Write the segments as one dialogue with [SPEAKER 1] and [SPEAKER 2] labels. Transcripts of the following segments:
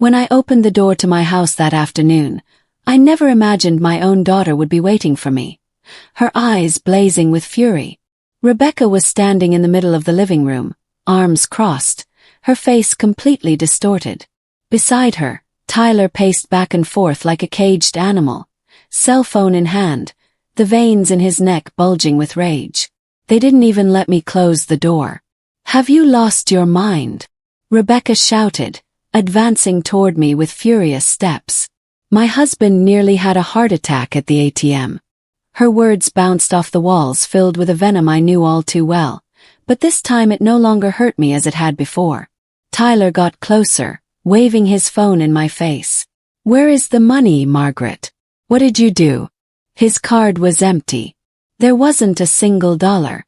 [SPEAKER 1] When I opened the door to my house that afternoon, I never imagined my own daughter would be waiting for me, her eyes blazing with fury. Rebecca was standing in the middle of the living room, arms crossed, her face completely distorted. Beside her, Tyler paced back and forth like a caged animal, cell phone in hand, the veins in his neck bulging with rage. They didn't even let me close the door. "Have you lost your mind?" Rebecca shouted, advancing toward me with furious steps. My husband nearly had a heart attack at the ATM. Her words bounced off the walls filled with a venom I knew all too well, but this time it no longer hurt me as it had before. Tyler got closer, waving his phone in my face. "Where is the money, Margaret? What did you do?" His card was empty. There wasn't a single dollar.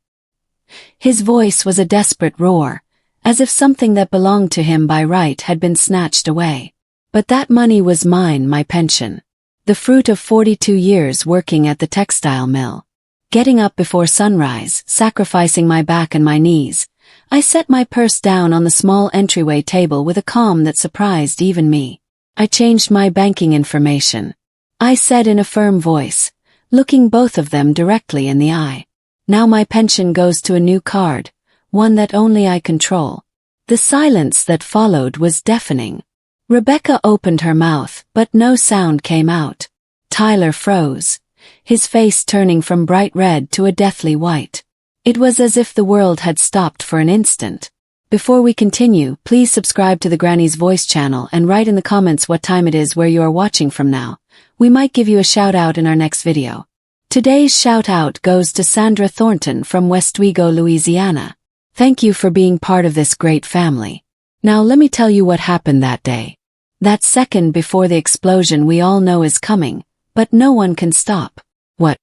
[SPEAKER 1] His voice was a desperate roar, as if something that belonged to him by right had been snatched away. But that money was mine, my pension. The fruit of 42 years working at the textile mill. Getting up before sunrise, sacrificing my back and my knees, I set my purse down on the small entryway table with a calm that surprised even me. "I changed my banking information," I said in a firm voice, looking both of them directly in the eye. "Now my pension goes to a new card, one that only I control." The silence that followed was deafening. Rebecca opened her mouth, but no sound came out. Tyler froze, his face turning from bright red to a deathly white. It was as if the world had stopped for an instant. Before we continue, please subscribe to the Granny's Voice channel and write in the comments what time it is where you are watching from now. We might give you a shout out in our next video. Today's shout out goes to Sandra Thornton from Westwego, Louisiana. Thank you for being part of this great family. Now let me tell you what happened that day. That second before the explosion we all know is coming, but no one can stop. What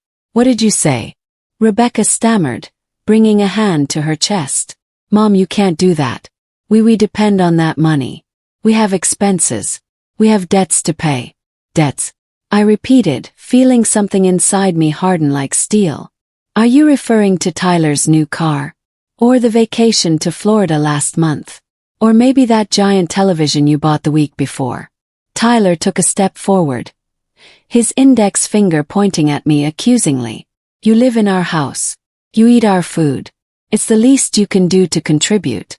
[SPEAKER 1] did you say?" Rebecca stammered, bringing a hand to her chest. "Mom, you can't do that. We depend on that money. We have expenses. We have debts to pay." "Debts?" I repeated, feeling something inside me harden like steel. "Are you referring to Tyler's new car? Or the vacation to Florida last month? Or maybe that giant television you bought the week before?" Tyler took a step forward, his index finger pointing at me accusingly. "You live in our house. You eat our food. It's the least you can do to contribute."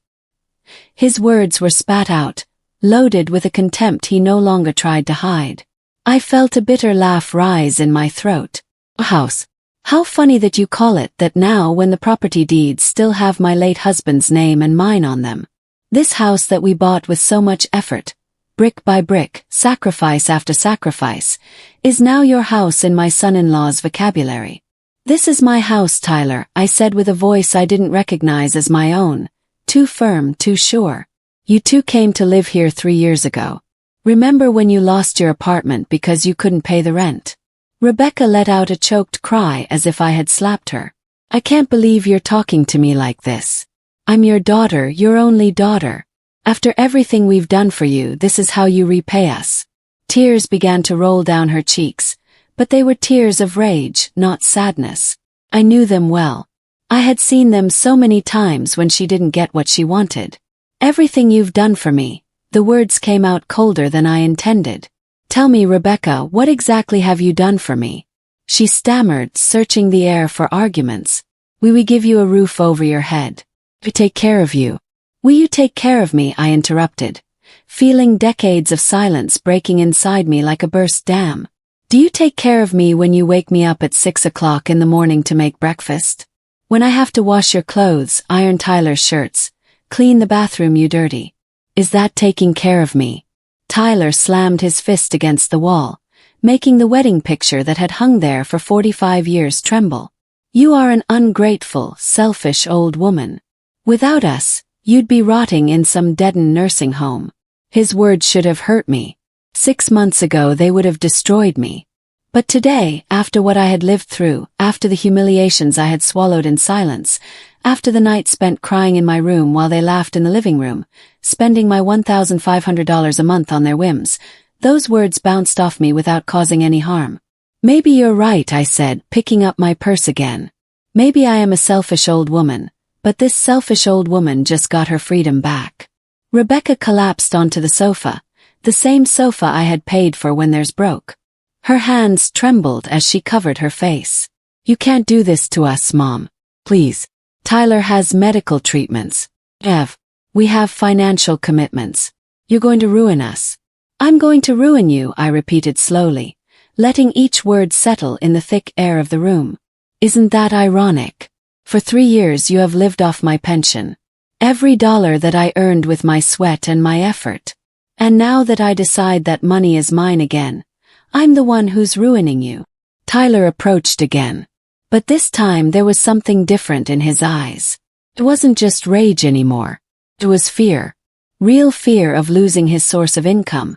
[SPEAKER 1] His words were spat out, loaded with a contempt he no longer tried to hide. I felt a bitter laugh rise in my throat. "A house? How funny that you call it that now when the property deeds still have my late husband's name and mine on them. This house that we bought with so much effort, brick by brick, sacrifice after sacrifice, is now your house in my son-in-law's vocabulary." "This is my house, Tyler," I said with a voice I didn't recognize as my own, too firm, too sure. "You two came to live here 3 years ago. Remember when you lost your apartment because you couldn't pay the rent?" Rebecca let out a choked cry as if I had slapped her. "I can't believe you're talking to me like this. I'm your daughter, your only daughter. After everything we've done for you, this is how you repay us." Tears began to roll down her cheeks, but they were tears of rage, not sadness. I knew them well. I had seen them so many times when she didn't get what she wanted. "Everything you've done for me." The words came out colder than I intended. "Tell me, Rebecca, what exactly have you done for me?" She stammered, searching the air for arguments. We give you a roof over your head. We take care of you." "Will you take care of me?" I interrupted, feeling decades of silence breaking inside me like a burst dam. "Do you take care of me when you wake me up at 6 o'clock in the morning to make breakfast? When I have to wash your clothes, iron Tyler's shirts, clean the bathroom you dirty? Is that taking care of me?" Tyler slammed his fist against the wall, making the wedding picture that had hung there for 45 years tremble. "You are an ungrateful, selfish old woman. Without us, you'd be rotting in some deadened nursing home." His words should have hurt me. 6 months ago they would have destroyed me. But today, after what I had lived through, after the humiliations I had swallowed in silence, after the night spent crying in my room while they laughed in the living room, spending my $1,500 a month on their whims, those words bounced off me without causing any harm. "Maybe you're right," I said, picking up my purse again. "Maybe I am a selfish old woman, but this selfish old woman just got her freedom back." Rebecca collapsed onto the sofa, The same sofa I had paid for when theirs broke. Her hands trembled as she covered her face. You can't do this to us, Mom. Please. Tyler has medical treatments. Ev, we have financial commitments. You're going to ruin us. I'm going to ruin you, I repeated slowly, letting each word settle in the thick air of the room. Isn't that ironic? For 3 years you have lived off my pension. Every dollar that I earned with my sweat and my effort. And now that I decide that money is mine again, I'm the one who's ruining you. Tyler approached again. But this time there was something different in his eyes. It wasn't just rage anymore. It was fear. Real fear of losing his source of income.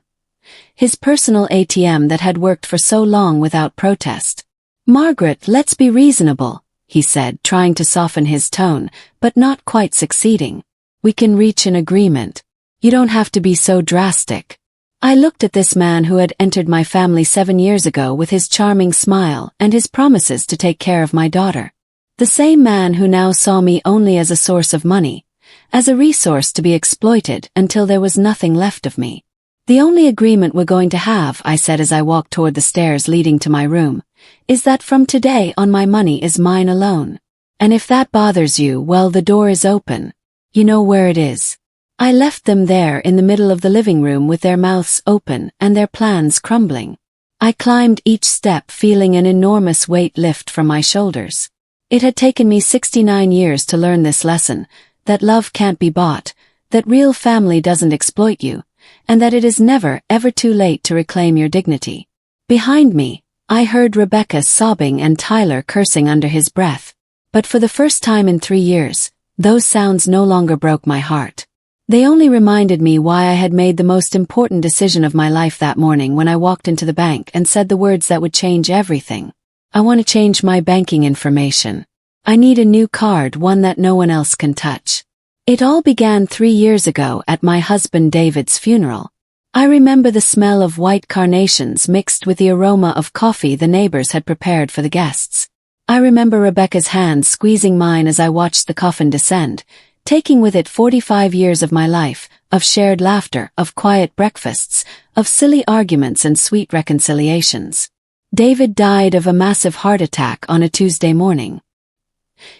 [SPEAKER 1] His personal ATM that had worked for so long without protest. Margaret, let's be reasonable, he said, trying to soften his tone, but not quite succeeding. We can reach an agreement. You don't have to be so drastic. I looked at this man who had entered my family 7 years ago with his charming smile and his promises to take care of my daughter. The same man who now saw me only as a source of money, as a resource to be exploited until there was nothing left of me. The only agreement we're going to have, I said as I walked toward the stairs leading to my room, is that from today on my money is mine alone. And if that bothers you, well, the door is open. You know where it is. I left them there in the middle of the living room with their mouths open and their plans crumbling. I climbed each step feeling an enormous weight lift from my shoulders. It had taken me 69 years to learn this lesson, that love can't be bought, that real family doesn't exploit you, and that it is never, ever too late to reclaim your dignity. Behind me, I heard Rebecca sobbing and Tyler cursing under his breath. But for the first time in 3 years, those sounds no longer broke my heart. They only reminded me why I had made the most important decision of my life that morning when I walked into the bank and said the words that would change everything. I want to change my banking information. I need a new card, one that no one else can touch. It all began 3 years ago at my husband David's funeral. I remember the smell of white carnations mixed with the aroma of coffee the neighbors had prepared for the guests. I remember Rebecca's hand squeezing mine as I watched the coffin descend, taking with it 45 years of my life, of shared laughter, of quiet breakfasts, of silly arguments and sweet reconciliations. David died of a massive heart attack on a Tuesday morning.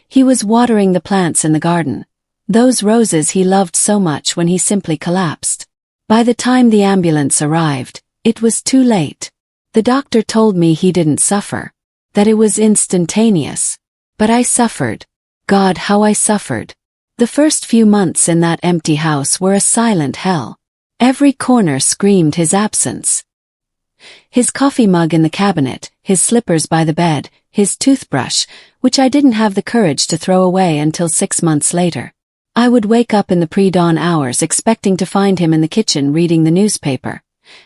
[SPEAKER 1] He was watering the plants in the garden, those roses he loved so much, when he simply collapsed. By the time the ambulance arrived, it was too late. The doctor told me he didn't suffer, that it was instantaneous. But I suffered. God, how I suffered. The first few months in that empty house were a silent hell. Every corner screamed his absence. His coffee mug in the cabinet, his slippers by the bed, his toothbrush, which I didn't have the courage to throw away until 6 months later. I would wake up in the pre-dawn hours expecting to find him in the kitchen reading the newspaper,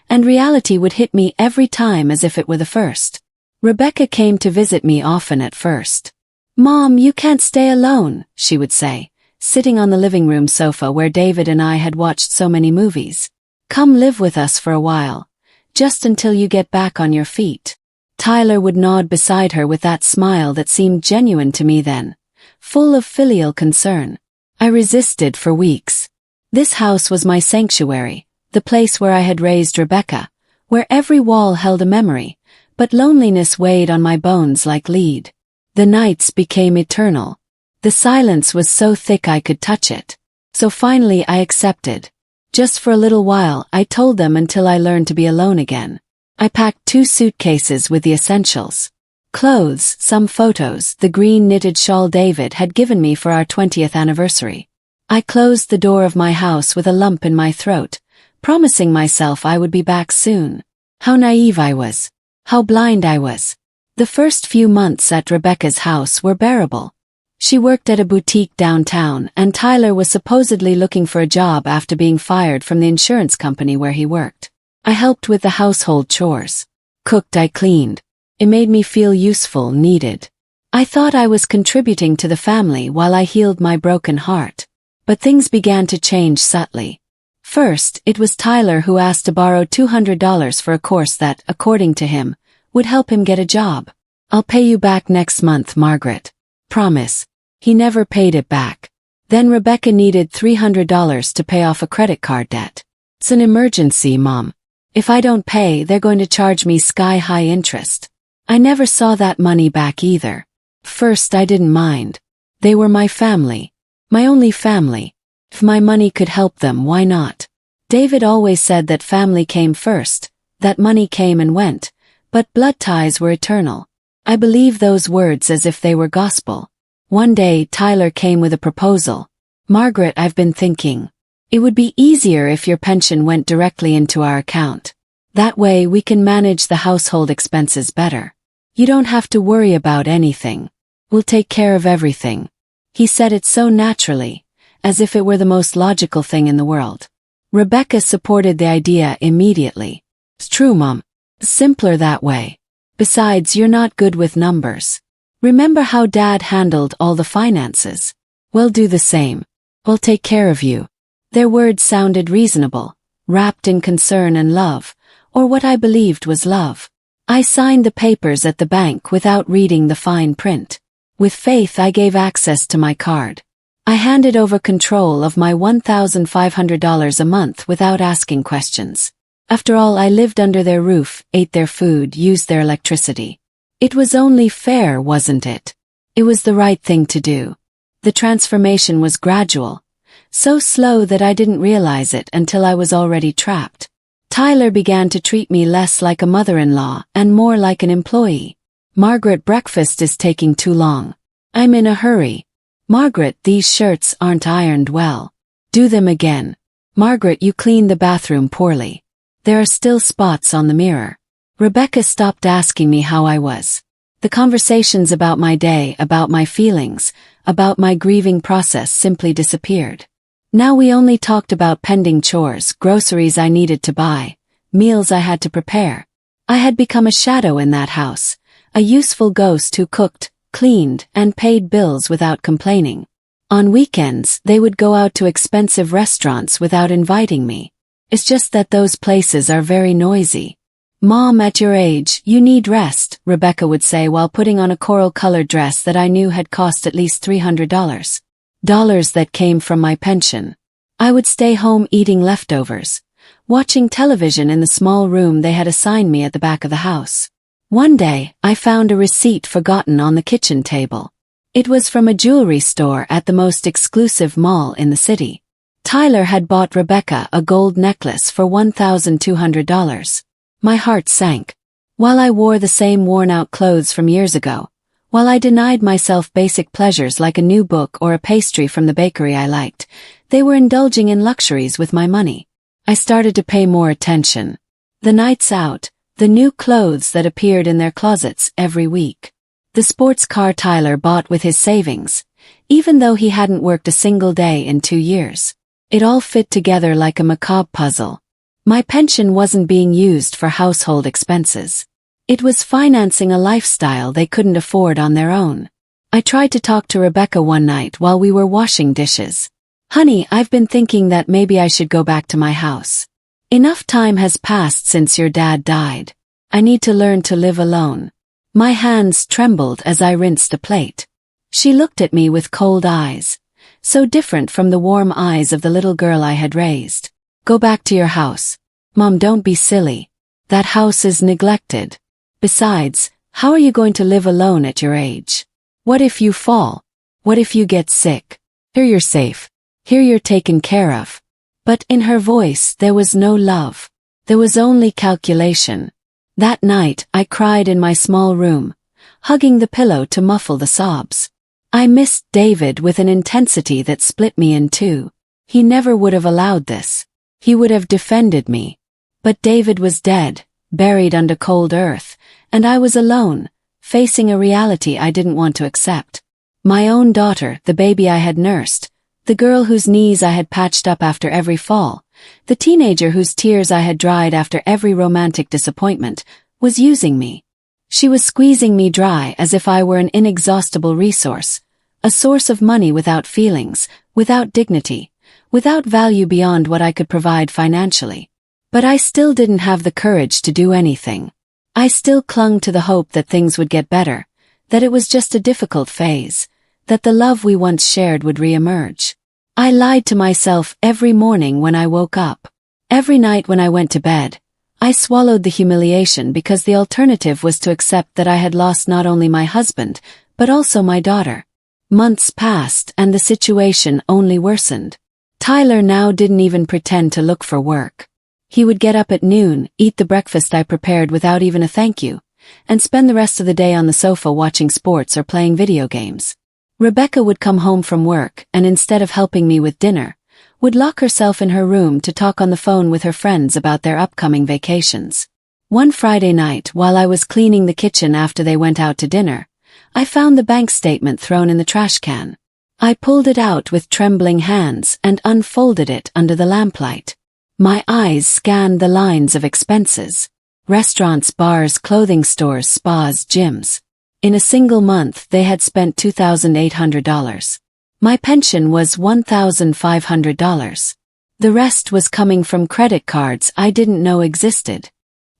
[SPEAKER 1] and reality would hit me every time as if it were the first. Rebecca came to visit me often at first. "Mom, you can't stay alone," she would say, sitting on the living room sofa where David and I had watched so many movies. "Come live with us for a while, just until you get back on your feet." Tyler would nod beside her with that smile that seemed genuine to me then, full of filial concern. I resisted for weeks. This house was my sanctuary, the place where I had raised Rebecca, where every wall held a memory, but loneliness weighed on my bones like lead. The nights became eternal. The silence was so thick I could touch it. So finally I accepted. Just for a little while, I told them, until I learned to be alone again. I packed 2 suitcases with the essentials. Clothes, some photos, the green knitted shawl David had given me for our 20th anniversary. I closed the door of my house with a lump in my throat, promising myself I would be back soon. How naive I was. How blind I was. The first few months at Rebecca's house were bearable. She worked at a boutique downtown, and Tyler was supposedly looking for a job after being fired from the insurance company where he worked. I helped with the household chores. Cooked, I cleaned. It made me feel useful, needed. I thought I was contributing to the family while I healed my broken heart. But things began to change subtly. First, it was Tyler who asked to borrow $200 for a course that, according to him, would help him get a job. "I'll pay you back next month, Margaret. Promise." He never paid it back. Then Rebecca needed $300 to pay off a credit card debt. It's an emergency, Mom. If I don't pay, they're going to charge me sky-high interest. I never saw that money back either. First, I didn't mind. They were my family. My only family. If my money could help them, why not? David always said that family came first, that money came and went, but blood ties were eternal. I believe those words as if they were gospel. One day, Tyler came with a proposal. Margaret, I've been thinking. It would be easier if your pension went directly into our account. That way we can manage the household expenses better. You don't have to worry about anything. We'll take care of everything. He said it so naturally, as if it were the most logical thing in the world. Rebecca supported the idea immediately. It's true, Mom. Simpler that way. Besides, you're not good with numbers. Remember how Dad handled all the finances? We'll do the same. We'll take care of you. Their words sounded reasonable, wrapped in concern and love, or what I believed was love. I signed the papers at the bank without reading the fine print. With faith, I gave access to my card. I handed over control of my $1,500 a month without asking questions. After all, I lived under their roof, ate their food, used their electricity. It was only fair, wasn't it? It was the right thing to do. The transformation was gradual, so slow that I didn't realize it until I was already trapped. Tyler began to treat me less like a mother-in-law and more like an employee. Margaret, breakfast is taking too long. I'm in a hurry. Margaret, these shirts aren't ironed well. Do them again. Margaret, you cleaned the bathroom poorly. There are still spots on the mirror. Rebecca stopped asking me how I was. The conversations about my day, about my feelings, about my grieving process simply disappeared. Now we only talked about pending chores, groceries I needed to buy, meals I had to prepare. I had become a shadow in that house, a useful ghost who cooked, cleaned, and paid bills without complaining. On weekends, they would go out to expensive restaurants without inviting me. It's just that those places are very noisy. Mom, at your age, you need rest, Rebecca would say while putting on a coral-colored dress that I knew had cost at least $300. Dollars that came from my pension. I would stay home eating leftovers, watching television in the small room they had assigned me at the back of the house. One day, I found a receipt forgotten on the kitchen table. It was from a jewelry store at the most exclusive mall in the city. Tyler had bought Rebecca a gold necklace for $1,200. My heart sank. While I wore the same worn-out clothes from years ago, while I denied myself basic pleasures like a new book or a pastry from the bakery I liked, they were indulging in luxuries with my money. I started to pay more attention. The nights out, the new clothes that appeared in their closets every week. The sports car Tyler bought with his savings, even though he hadn't worked a single day in 2 years. It all fit together like a macabre puzzle. My pension wasn't being used for household expenses. It was financing a lifestyle they couldn't afford on their own. I tried to talk to Rebecca one night while we were washing dishes. Honey, I've been thinking that maybe I should go back to my house. Enough time has passed since your dad died. I need to learn to live alone. My hands trembled as I rinsed a plate. She looked at me with cold eyes, so different from the warm eyes of the little girl I had raised. Go back to your house. Mom, don't be silly. That house is neglected. Besides, how are you going to live alone at your age? What if you fall? What if you get sick? Here you're safe. Here you're taken care of. But in her voice there was no love. There was only calculation. That night I cried in my small room, hugging the pillow to muffle the sobs. I missed David with an intensity that split me in two. He never would have allowed this. He would have defended me. But David was dead, buried under cold earth, and I was alone, facing a reality I didn't want to accept. My own daughter, the baby I had nursed, the girl whose knees I had patched up after every fall, the teenager whose tears I had dried after every romantic disappointment, was using me. She was squeezing me dry as if I were an inexhaustible resource, a source of money without feelings, without dignity, without value beyond what I could provide financially. But I still didn't have the courage to do anything. I still clung to the hope that things would get better, that it was just a difficult phase, that the love we once shared would re-emerge. I lied to myself every morning when I woke up. Every night when I went to bed, I swallowed the humiliation because the alternative was to accept that I had lost not only my husband, but also my daughter. Months passed and the situation only worsened. Tyler now didn't even pretend to look for work. He would get up at noon, eat the breakfast I prepared without even a thank you, and spend the rest of the day on the sofa watching sports or playing video games. Rebecca would come home from work and instead of helping me with dinner, would lock herself in her room to talk on the phone with her friends about their upcoming vacations. One Friday night, while I was cleaning the kitchen after they went out to dinner, I found the bank statement thrown in the trash can. I pulled it out with trembling hands and unfolded it under the lamplight. My eyes scanned the lines of expenses. Restaurants, bars, clothing stores, spas, gyms. In a single month, they had spent $2,800. My pension was $1,500. The rest was coming from credit cards I didn't know existed.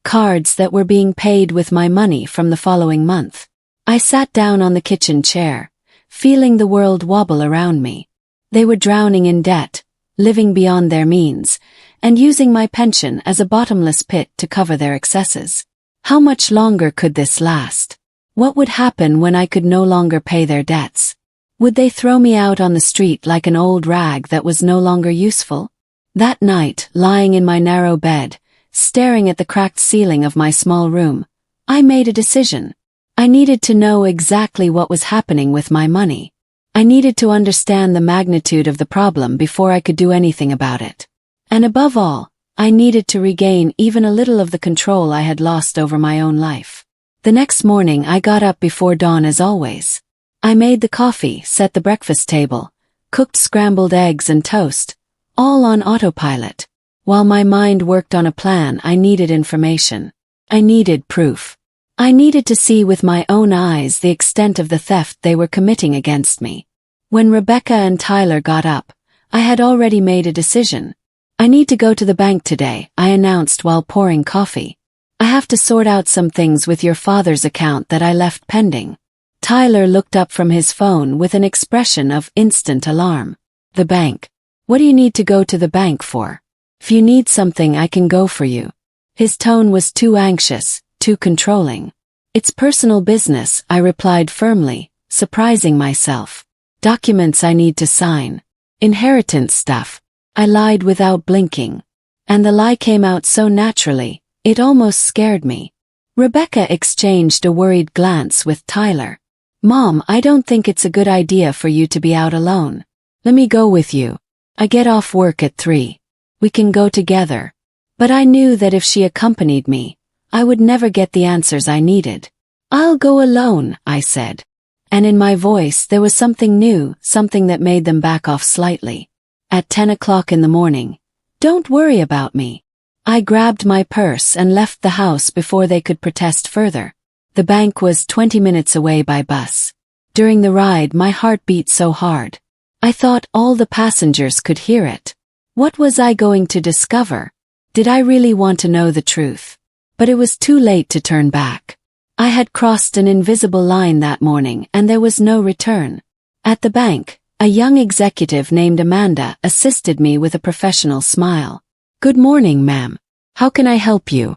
[SPEAKER 1] Cards that were being paid with my money from the following month. I sat down on the kitchen chair, feeling the world wobble around me. They were drowning in debt, living beyond their means, and using my pension as a bottomless pit to cover their excesses. How much longer could this last? What would happen when I could no longer pay their debts? Would they throw me out on the street like an old rag that was no longer useful? That night, lying in my narrow bed, staring at the cracked ceiling of my small room, I made a decision. I needed to know exactly what was happening with my money. I needed to understand the magnitude of the problem before I could do anything about it. And above all, I needed to regain even a little of the control I had lost over my own life. The next morning I got up before dawn as always. I made the coffee, set the breakfast table, cooked scrambled eggs and toast, all on autopilot. While my mind worked on a plan, I needed information. I needed proof. I needed to see with my own eyes the extent of the theft they were committing against me. When Rebecca and Tyler got up, I had already made a decision. I need to go to the bank today, I announced while pouring coffee. I have to sort out some things with your father's account that I left pending. Tyler looked up from his phone with an expression of instant alarm. The bank. What do you need to go to the bank for? If you need something, I can go for you. His tone was too anxious, too controlling. It's personal business, I replied firmly, surprising myself. Documents I need to sign. Inheritance stuff. I lied without blinking. And the lie came out so naturally, it almost scared me. Rebecca exchanged a worried glance with Tyler. Mom, I don't think it's a good idea for you to be out alone. Let me go with you. I get off work at 3. We can go together. But I knew that if she accompanied me, I would never get the answers I needed. I'll go alone, I said. And in my voice there was something new, something that made them back off slightly. At 10 o'clock in the morning. Don't worry about me. I grabbed my purse and left the house before they could protest further. The bank was 20 minutes away by bus. During the ride my heart beat so hard. I thought all the passengers could hear it. What was I going to discover? Did I really want to know the truth? But it was too late to turn back. I had crossed an invisible line that morning and there was no return. At the bank, a young executive named Amanda assisted me with a professional smile. Good morning, ma'am. How can I help you?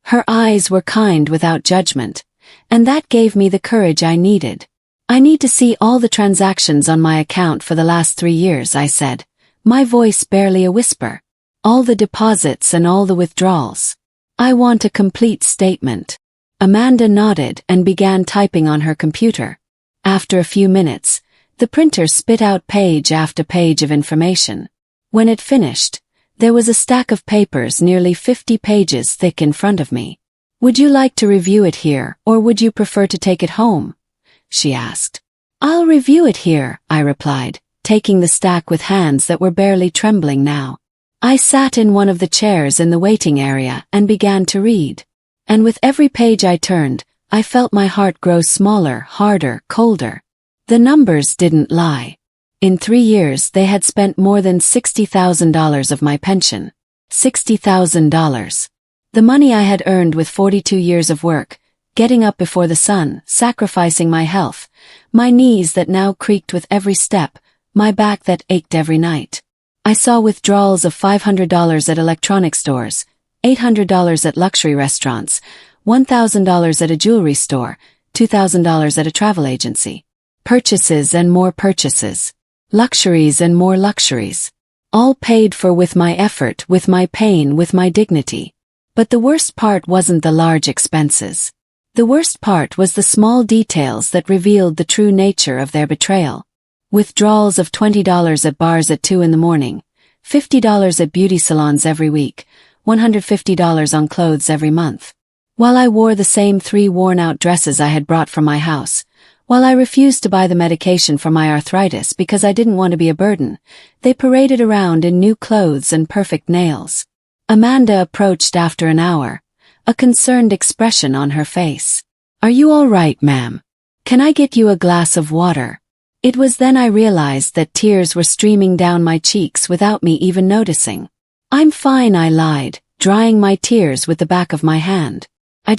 [SPEAKER 1] Her eyes were kind without judgment, and that gave me the courage I needed. I need to see all the transactions on my account for the last 3 years, I said, my voice barely a whisper. All the deposits and all the withdrawals. I want a complete statement. Amanda nodded and began typing on her computer. After a few minutes, the printer spit out page after page of information. When it finished, there was a stack of papers nearly 50 pages thick in front of me. Would you like to review it here, or would you prefer to take it home? She asked. I'll review it here, I replied, taking the stack with hands that were barely trembling now. I sat in one of the chairs in the waiting area and began to read. And with every page I turned, I felt my heart grow smaller, harder, colder. The numbers didn't lie. In 3 years they had spent more than $60,000 of my pension. $60,000. The money I had earned with 42 years of work, getting up before the sun, sacrificing my health, my knees that now creaked with every step, my back that ached every night. I saw withdrawals of $500 at electronic stores, $800 at luxury restaurants, $1,000 at a jewelry store, $2,000 at a travel agency. Purchases and more purchases. Luxuries and more luxuries. All paid for with my effort, with my pain, with my dignity. But the worst part wasn't the large expenses. The worst part was the small details that revealed the true nature of their betrayal. Withdrawals of $20 at bars at 2 in the morning, $50 at beauty salons every week, $150 on clothes every month. While I wore the same 3 worn-out dresses I had brought from my house, while I refused to buy the medication for my arthritis because I didn't want to be a burden, they paraded around in new clothes and perfect nails. Amanda approached after an hour, a concerned expression on her face. "Are you all right, ma'am? Can I get you a glass of water?" It was then I realized that tears were streaming down my cheeks without me even noticing. "I'm fine," I lied, drying my tears with the back of my hand. I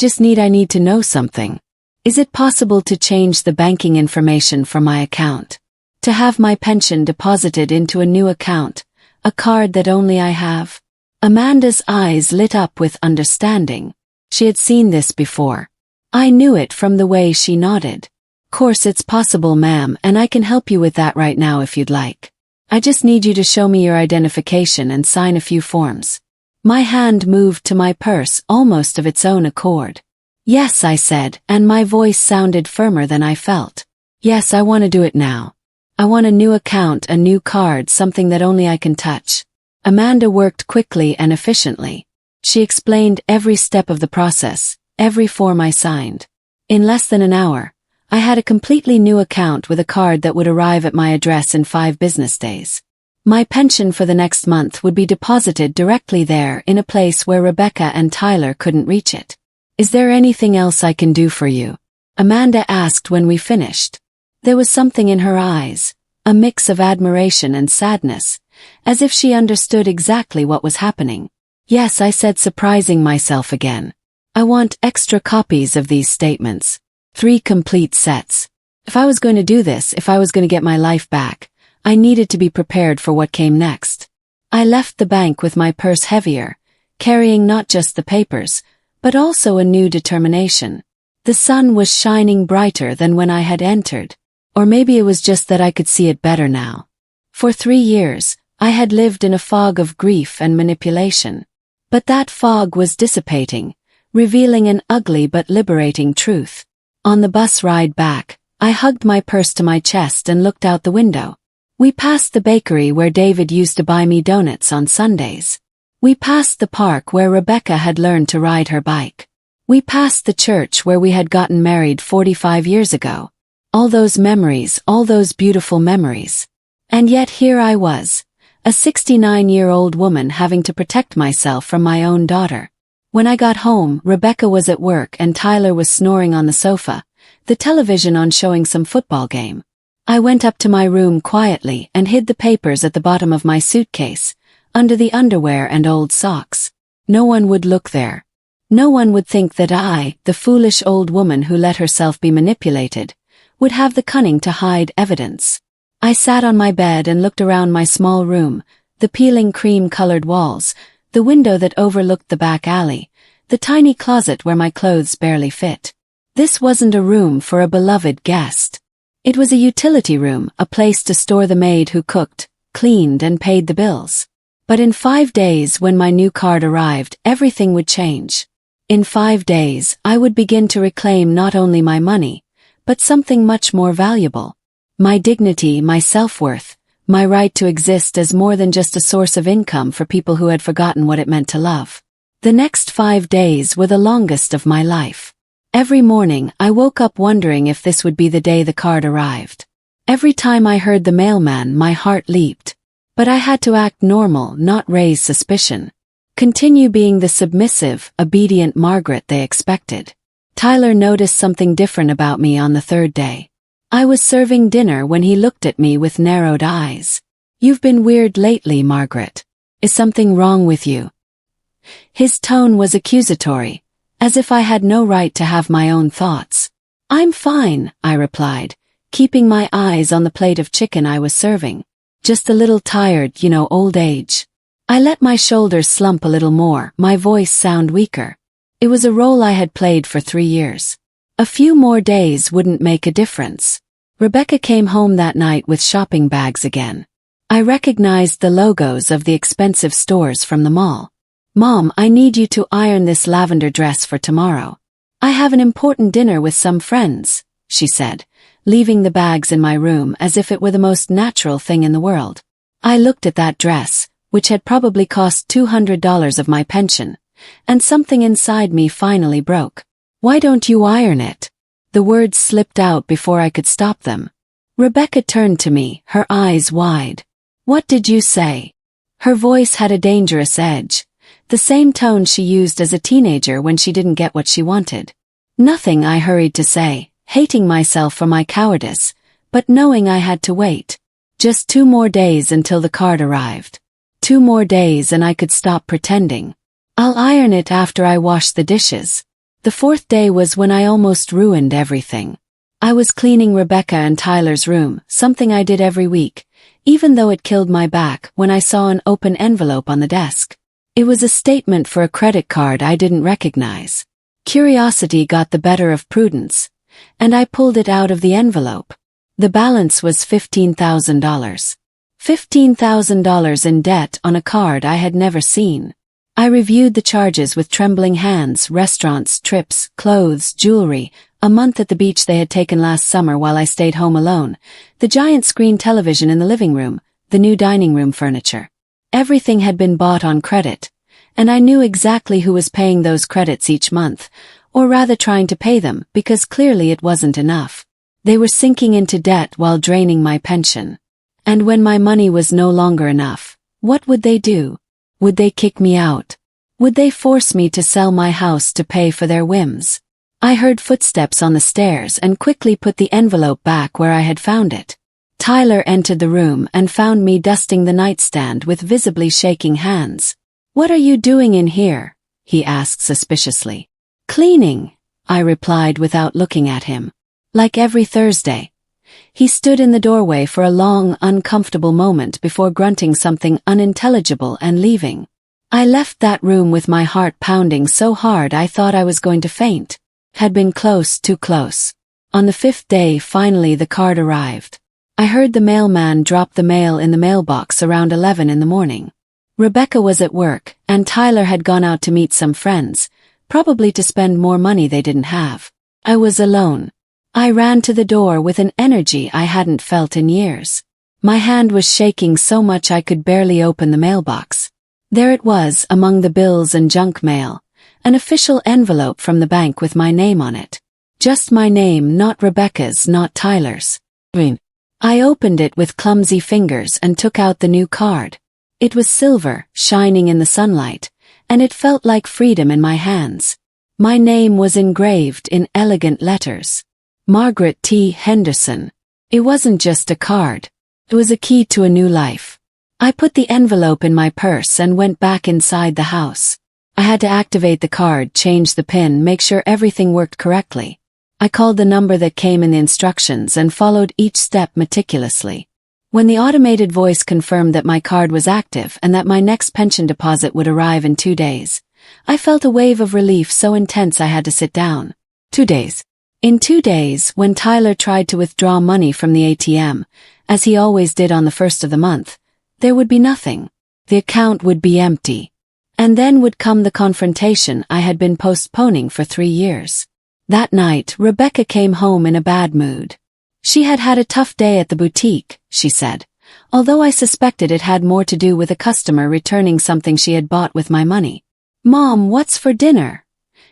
[SPEAKER 1] need to know something. Is it possible to change the banking information for my account? To have my pension deposited into a new account, a card that only I have?" Amanda's eyes lit up with understanding. She had seen this before. I knew it from the way she nodded. "Course it's possible, ma'am, and I can help you with that right now if you'd like. I just need you to show me your identification and sign a few forms." My hand moved to my purse almost of its own accord. "Yes," I said, and my voice sounded firmer than I felt. "Yes, I want to do it now. I want a new account, a new card, something that only I can touch." Amanda worked quickly and efficiently. She explained every step of the process, every form I signed. In less than an hour, I had a completely new account with a card that would arrive at my address in 5 business days. My pension for the next month would be deposited directly there in a place where Rebecca and Tyler couldn't reach it. "Is there anything else I can do for you?" Amanda asked when we finished. There was something in her eyes, a mix of admiration and sadness, as if she understood exactly what was happening. "Yes," I said, surprising myself again. "I want extra copies of these statements. 3 complete sets. If I was going to do this, if I was going to get my life back, I needed to be prepared for what came next." I left the bank with my purse heavier, carrying not just the papers, but also a new determination. The sun was shining brighter than when I had entered, or maybe it was just that I could see it better now. For 3 years, I had lived in a fog of grief and manipulation. But that fog was dissipating, revealing an ugly but liberating truth. On the bus ride back, I hugged my purse to my chest and looked out the window. We passed the bakery where David used to buy me donuts on Sundays. We passed the park where Rebecca had learned to ride her bike. We passed the church where we had gotten married 45 years ago. All those memories, all those beautiful memories. And yet here I was, a 69-year-old woman having to protect myself from my own daughter. When I got home, Rebecca was at work and Tyler was snoring on the sofa, the television on showing some football game. I went up to my room quietly and hid the papers at the bottom of my suitcase, under the underwear and old socks. No one would look there. No one would think that I, the foolish old woman who let herself be manipulated, would have the cunning to hide evidence. I sat on my bed and looked around my small room, the peeling cream-colored walls, the window that overlooked the back alley, the tiny closet where my clothes barely fit. This wasn't a room for a beloved guest. It was a utility room, a place to store the maid who cooked, cleaned, and paid the bills. But in 5 days, when my new card arrived, everything would change. In 5 days, I would begin to reclaim not only my money, but something much more valuable. My dignity, my self-worth, my right to exist as more than just a source of income for people who had forgotten what it meant to love. The next 5 days were the longest of my life. Every morning, I woke up wondering if this would be the day the card arrived. Every time I heard the mailman, my heart leaped. But I had to act normal, not raise suspicion. Continue being the submissive, obedient Margaret they expected. Tyler noticed something different about me on the 3rd day. I was serving dinner when he looked at me with narrowed eyes. "You've been weird lately, Margaret. Is something wrong with you?" His tone was accusatory, as if I had no right to have my own thoughts. "I'm fine," I replied, keeping my eyes on the plate of chicken I was serving. Just a little tired, old age. I let my shoulders slump a little more, my voice sound weaker. It was a role I had played for 3 years. A few more days wouldn't make a difference. Rebecca came home that night with shopping bags again. I recognized the logos of the expensive stores from the mall. "Mom, I need you to iron this lavender dress for tomorrow. I have an important dinner with some friends," she said, leaving the bags in my room as if it were the most natural thing in the world. I looked at that dress, which had probably cost $200 of my pension, and something inside me finally broke. "Why don't you iron it?" The words slipped out before I could stop them. Rebecca turned to me, her eyes wide. "What did you say?" Her voice had a dangerous edge, the same tone she used as a teenager when she didn't get what she wanted. "Nothing," I hurried to say, hating myself for my cowardice, but knowing I had to wait. Just 2 more days until the card arrived. 2 more days and I could stop pretending. "I'll iron it after I wash the dishes." The 4th day was when I almost ruined everything. I was cleaning Rebecca and Tyler's room, something I did every week, even though it killed my back, when I saw an open envelope on the desk. It was a statement for a credit card I didn't recognize. Curiosity got the better of prudence, and I pulled it out of the envelope. The balance was $15,000. $15,000 in debt on a card I had never seen. I reviewed the charges with trembling hands: restaurants, trips, clothes, jewelry, a month at the beach they had taken last summer while I stayed home alone, the giant screen television in the living room, the new dining room furniture. Everything had been bought on credit, and I knew exactly who was paying those credits each month, or rather trying to pay them, because clearly it wasn't enough. They were sinking into debt while draining my pension. And when my money was no longer enough, what would they do? Would they kick me out? Would they force me to sell my house to pay for their whims? I heard footsteps on the stairs and quickly put the envelope back where I had found it. Tyler entered the room and found me dusting the nightstand with visibly shaking hands. "What are you doing in here?" he asked suspiciously. "Cleaning," I replied without looking at him. Like every Thursday. He stood in the doorway for a long, uncomfortable moment before grunting something unintelligible and leaving. I left that room with my heart pounding so hard I thought I was going to faint. Had been close, too close. On the 5th day, finally the card arrived. I heard the mailman drop the mail in the mailbox around 11 in the morning. Rebecca was at work, and Tyler had gone out to meet some friends, probably to spend more money they didn't have. I was alone. I ran to the door with an energy I hadn't felt in years. My hand was shaking so much I could barely open the mailbox. There it was, among the bills and junk mail, an official envelope from the bank with my name on it. Just my name, not Rebecca's, not Tyler's. I opened it with clumsy fingers and took out the new card. It was silver, shining in the sunlight, and it felt like freedom in my hands. My name was engraved in elegant letters. Margaret T. Henderson. It wasn't just a card. It was a key to a new life. I put the envelope in my purse and went back inside the house. I had to activate the card, change the PIN, make sure everything worked correctly. I called the number that came in the instructions and followed each step meticulously. When the automated voice confirmed that my card was active and that my next pension deposit would arrive in 2 days, I felt a wave of relief so intense I had to sit down. 2 days. In 2 days, when Tyler tried to withdraw money from the ATM, as he always did on the 1st of the month, there would be nothing. The account would be empty. And then would come the confrontation I had been postponing for 3 years. That night, Rebecca came home in a bad mood. She had had a tough day at the boutique, she said, although I suspected it had more to do with a customer returning something she had bought with my money. "Mom, what's for dinner?"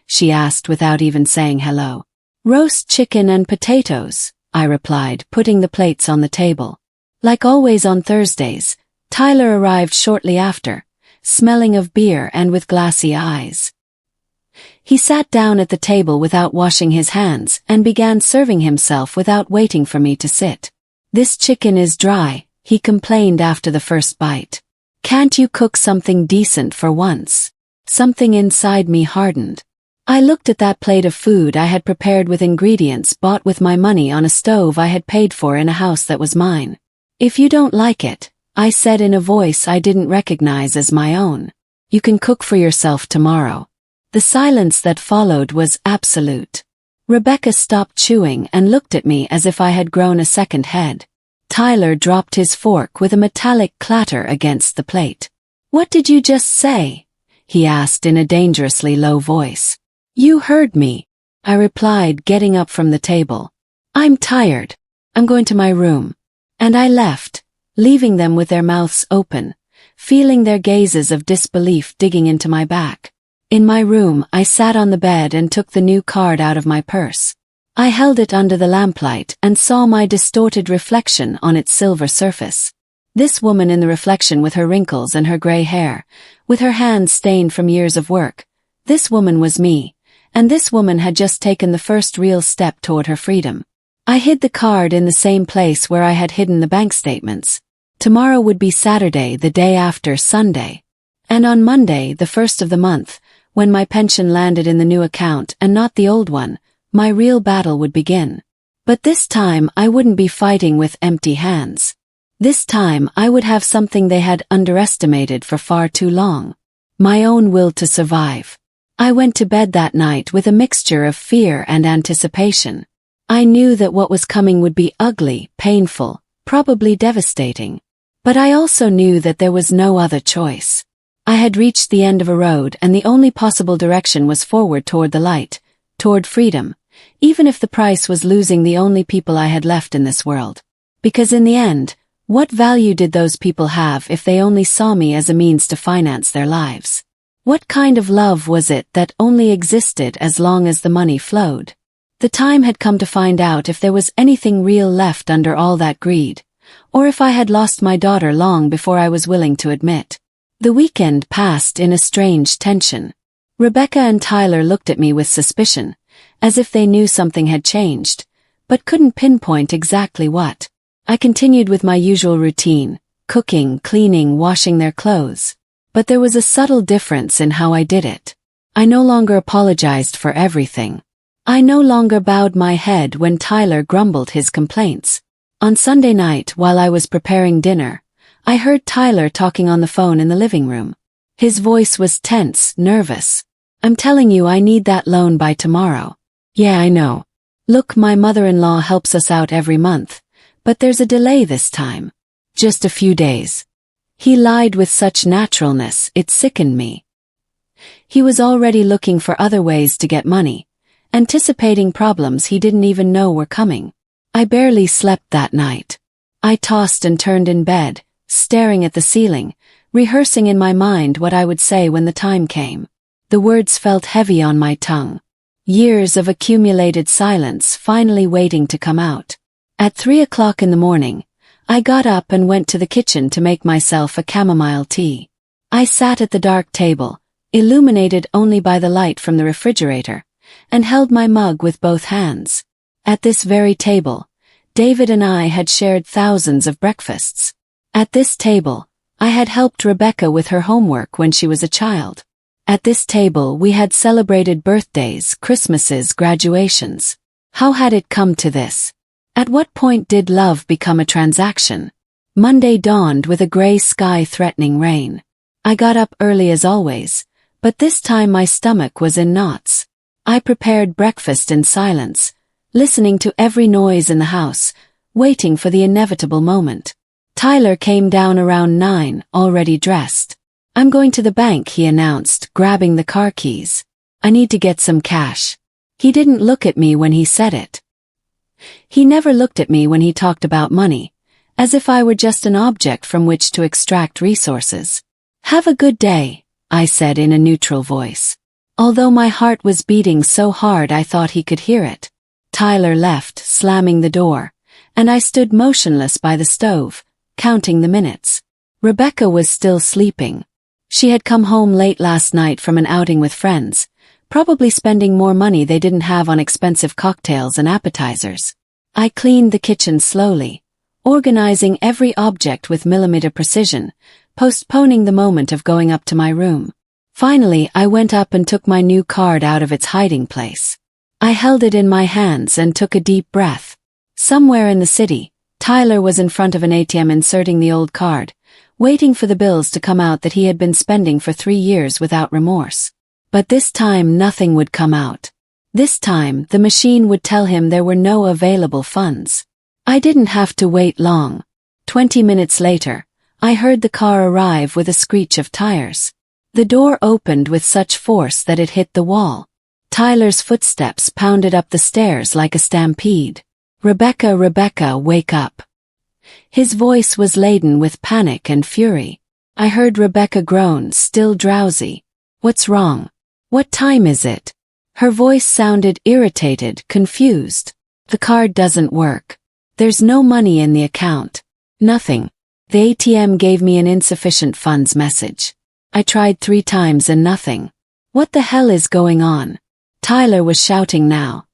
[SPEAKER 1] she asked without even saying hello. "Roast chicken and potatoes," I replied, putting the plates on the table. Like always on Thursdays, Tyler arrived shortly after, smelling of beer and with glassy eyes. He sat down at the table without washing his hands and began serving himself without waiting for me to sit. "This chicken is dry," he complained after the first bite. "Can't you cook something decent for once?" Something inside me hardened. I looked at that plate of food I had prepared with ingredients bought with my money on a stove I had paid for in a house that was mine. "If you don't like it," I said in a voice I didn't recognize as my own. You can cook for yourself tomorrow. The silence that followed was absolute. Rebecca stopped chewing and looked at me as if I had grown a second head. Tyler dropped his fork with a metallic clatter against the plate. "What did you just say?" he asked in a dangerously low voice. "You heard me," I replied, getting up from the table. "I'm tired. I'm going to my room." And I left, leaving them with their mouths open, feeling their gazes of disbelief digging into my back. In my room, I sat on the bed and took the new card out of my purse. I held it under the lamplight and saw my distorted reflection on its silver surface. This woman in the reflection with her wrinkles and her gray hair, with her hands stained from years of work. This woman was me, and this woman had just taken the first real step toward her freedom. I hid the card in the same place where I had hidden the bank statements. Tomorrow would be Saturday, the day after Sunday. And on Monday, the first of the month, when my pension landed in the new account and not the old one, my real battle would begin. But this time I wouldn't be fighting with empty hands. This time I would have something they had underestimated for far too long. My own will to survive. I went to bed that night with a mixture of fear and anticipation. I knew that what was coming would be ugly, painful, probably devastating. But I also knew that there was no other choice. I had reached the end of a road and the only possible direction was forward toward the light, toward freedom, even if the price was losing the only people I had left in this world. Because in the end, what value did those people have if they only saw me as a means to finance their lives? What kind of love was it that only existed as long as the money flowed? The time had come to find out if there was anything real left under all that greed, or if I had lost my daughter long before I was willing to admit. The weekend passed in a strange tension. Rebecca and Tyler looked at me with suspicion, as if they knew something had changed, but couldn't pinpoint exactly what. I continued with my usual routine, cooking, cleaning, washing their clothes. But there was a subtle difference in how I did it. I no longer apologized for everything. I no longer bowed my head when Tyler grumbled his complaints. On Sunday night, while I was preparing dinner, I heard Tyler talking on the phone in the living room. His voice was tense, nervous. "I'm telling you I need that loan by tomorrow." "Yeah, I know. Look, my mother-in-law helps us out every month, but there's a delay this time. Just a few days." He lied with such naturalness, it sickened me. He was already looking for other ways to get money, anticipating problems he didn't even know were coming. I barely slept that night. I tossed and turned in bed, staring at the ceiling, rehearsing in my mind what I would say when the time came. The words felt heavy on my tongue. Years of accumulated silence finally waiting to come out. At 3 o'clock in the morning, I got up and went to the kitchen to make myself a chamomile tea. I sat at the dark table, illuminated only by the light from the refrigerator, and held my mug with both hands. At this very table, David and I had shared thousands of breakfasts. At this table, I had helped Rebecca with her homework when she was a child. At this table we had celebrated birthdays, Christmases, graduations. How had it come to this? At what point did love become a transaction? Monday dawned with a gray sky threatening rain. I got up early as always, but this time my stomach was in knots. I prepared breakfast in silence, listening to every noise in the house, waiting for the inevitable moment. Tyler came down around 9, already dressed. "I'm going to the bank," he announced, grabbing the car keys. "I need to get some cash." He didn't look at me when he said it. He never looked at me when he talked about money, as if I were just an object from which to extract resources. "Have a good day," I said in a neutral voice. Although my heart was beating so hard I thought he could hear it. Tyler left, slamming the door, and I stood motionless by the stove, counting the minutes. Rebecca was still sleeping. She had come home late last night from an outing with friends, probably spending more money they didn't have on expensive cocktails and appetizers. I cleaned the kitchen slowly, organizing every object with millimeter precision, postponing the moment of going up to my room. Finally, I went up and took my new card out of its hiding place. I held it in my hands and took a deep breath. Somewhere in the city, Tyler was in front of an ATM inserting the old card, waiting for the bills to come out that he had been spending for 3 years without remorse. But this time nothing would come out. This time the machine would tell him there were no available funds. I didn't have to wait long. 20 minutes later, I heard the car arrive with a screech of tires. The door opened with such force that it hit the wall. Tyler's footsteps pounded up the stairs like a stampede. "Rebecca, Rebecca, wake up." His voice was laden with panic and fury. I heard Rebecca groan, still drowsy. "What's wrong? What time is it?" Her voice sounded irritated, confused. "The card doesn't work. There's no money in the account. Nothing. The ATM gave me an insufficient funds message. I tried 3 times and nothing. What the hell is going on?" Tyler was shouting now,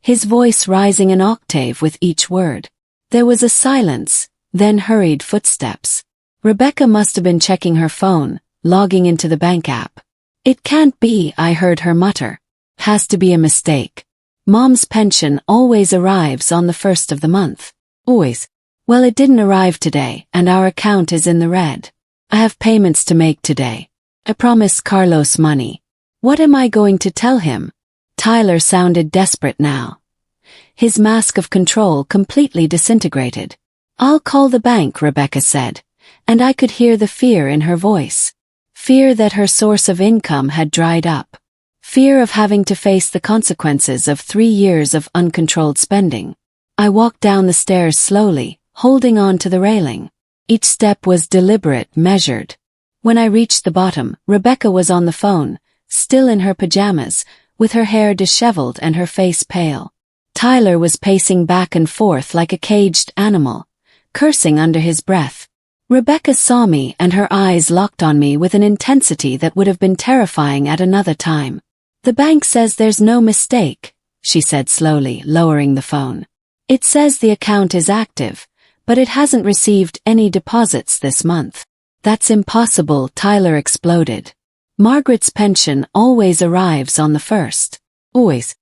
[SPEAKER 1] his voice rising an octave with each word. There was a silence, then hurried footsteps. Rebecca must have been checking her phone, logging into the bank app. "It can't be," I heard her mutter. "Has to be a mistake. Mom's pension always arrives on the 1st of the month. Always. Well, it didn't arrive today, and our account is in the red. I have payments to make today. I promised Carlos money. What am I going to tell him?" Tyler sounded desperate now. His mask of control completely disintegrated. "I'll call the bank," Rebecca said, and I could hear the fear in her voice. Fear that her source of income had dried up. Fear of having to face the consequences of 3 years of uncontrolled spending. I walked down the stairs slowly, holding on to the railing. Each step was deliberate, measured. When I reached the bottom, Rebecca was on the phone, still in her pajamas, with her hair disheveled and her face pale. Tyler was pacing back and forth like a caged animal, cursing under his breath. Rebecca saw me and her eyes locked on me with an intensity that would have been terrifying at another time. "The bank says there's no mistake," she said slowly, lowering the phone. "It says the account is active, but it hasn't received any deposits this month." "That's impossible," Tyler exploded. "Margaret's pension always arrives on the 1st. Always."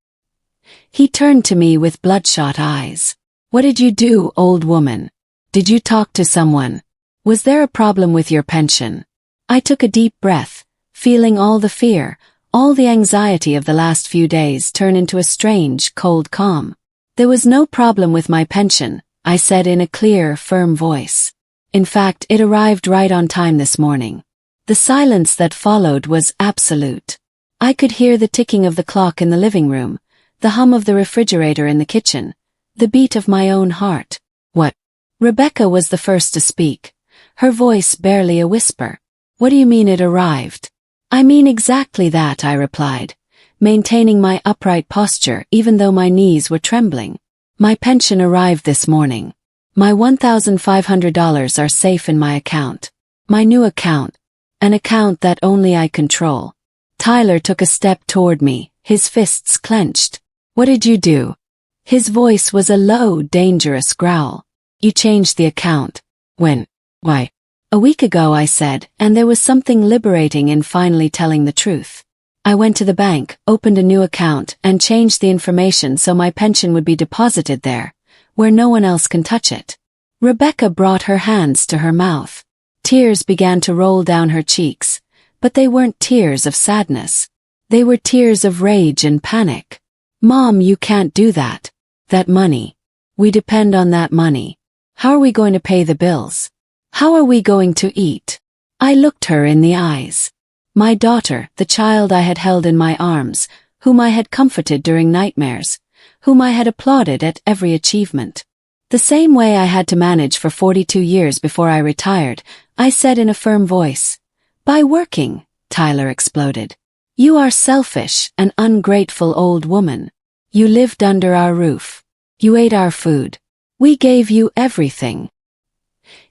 [SPEAKER 1] He turned to me with bloodshot eyes. "What did you do, old woman? Did you talk to someone? Was there a problem with your pension?" I took a deep breath, feeling all the fear, all the anxiety of the last few days turn into a strange, cold calm. "There was no problem with my pension," I said in a clear, firm voice. "In fact, it arrived right on time this morning." The silence that followed was absolute. I could hear the ticking of the clock in the living room, the hum of the refrigerator in the kitchen, the beat of my own heart. "What?" Rebecca was the first to speak, her voice barely a whisper. "What do you mean it arrived?" "I mean exactly that," I replied, maintaining my upright posture even though my knees were trembling. "My pension arrived this morning. My $1,500 are safe in my account. My new account. An account that only I control." Tyler took a step toward me, his fists clenched. "What did you do?" His voice was a low, dangerous growl. "You changed the account." "When?" "Why?" "A week ago," I said, and there was something liberating in finally telling the truth. "I went to the bank, opened a new account, and changed the information so my pension would be deposited there, where no one else can touch it." Rebecca brought her hands to her mouth. Tears began to roll down her cheeks, but they weren't tears of sadness. They were tears of rage and panic. "Mom, you can't do that. That money. We depend on that money. How are we going to pay the bills? How are we going to eat?" I looked her in the eyes. My daughter, the child I had held in my arms, whom I had comforted during nightmares, whom I had applauded at every achievement. The same way I had to manage for 42 years before I retired, I said in a firm voice. "By working," Tyler exploded. "You are selfish, an ungrateful old woman. You lived under our roof. You ate our food. We gave you everything."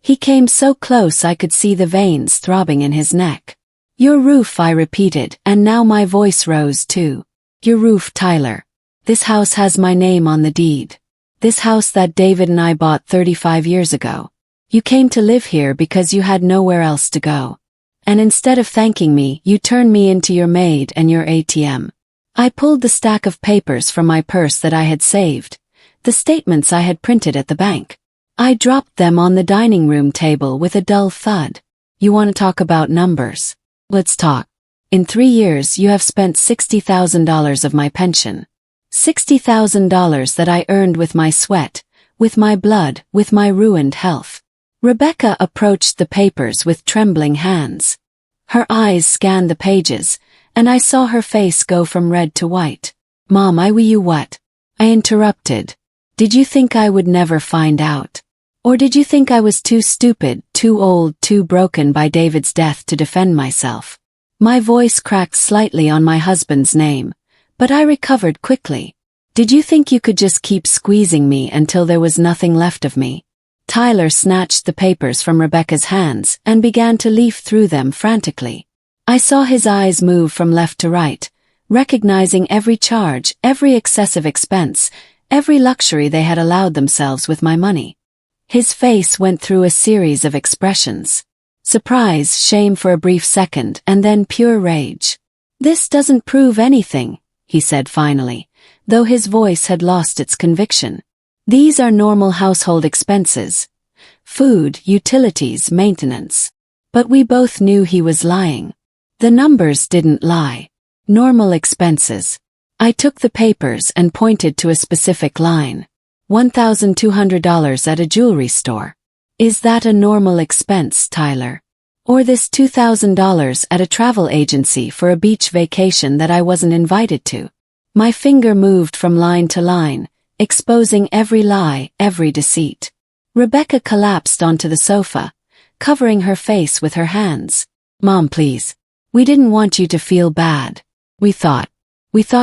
[SPEAKER 1] He came so close I could see the veins throbbing in his neck. "Your roof," I repeated, and now my voice rose too. "Your roof, Tyler. This house has my name on the deed. This house that David and I bought 35 years ago. You came to live here because you had nowhere else to go. And instead of thanking me, you turned me into your maid and your ATM." I pulled the stack of papers from my purse that I had saved, the statements I had printed at the bank. I dropped them on the dining room table with a dull thud. You want to talk about numbers? Let's talk. In 3 years you have spent $60,000 of my pension. $60,000 that I earned with my sweat, with my blood, with my ruined health. Rebecca approached the papers with trembling hands. Her eyes scanned the pages, and I saw her face go from red to white. Mom, you what? I interrupted. Did you think I would never find out? Or did you think I was too stupid, too old, too broken by David's death to defend myself? My voice cracked slightly on my husband's name, but I recovered quickly. Did you think you could just keep squeezing me until there was nothing left of me? Tyler snatched the papers from Rebecca's hands and began to leaf through them frantically. I saw his eyes move from left to right, recognizing every charge, every excessive expense, every luxury they had allowed themselves with my money. His face went through a series of expressions. Surprise, shame for a brief second, and then pure rage. This doesn't prove anything, he said finally, though his voice had lost its conviction. These are normal household expenses. Food, utilities, maintenance. But we both knew he was lying. The numbers didn't lie. Normal expenses. I took the papers and pointed to a specific line. $1,200 at a jewelry store. Is that a normal expense, Tyler? Or this $2,000 at a travel agency for a beach vacation that I wasn't invited to? My finger moved from line to line, exposing every lie, every deceit. Rebecca collapsed onto the sofa, covering her face with her hands. Mom, please. We didn't want you to feel bad. We thought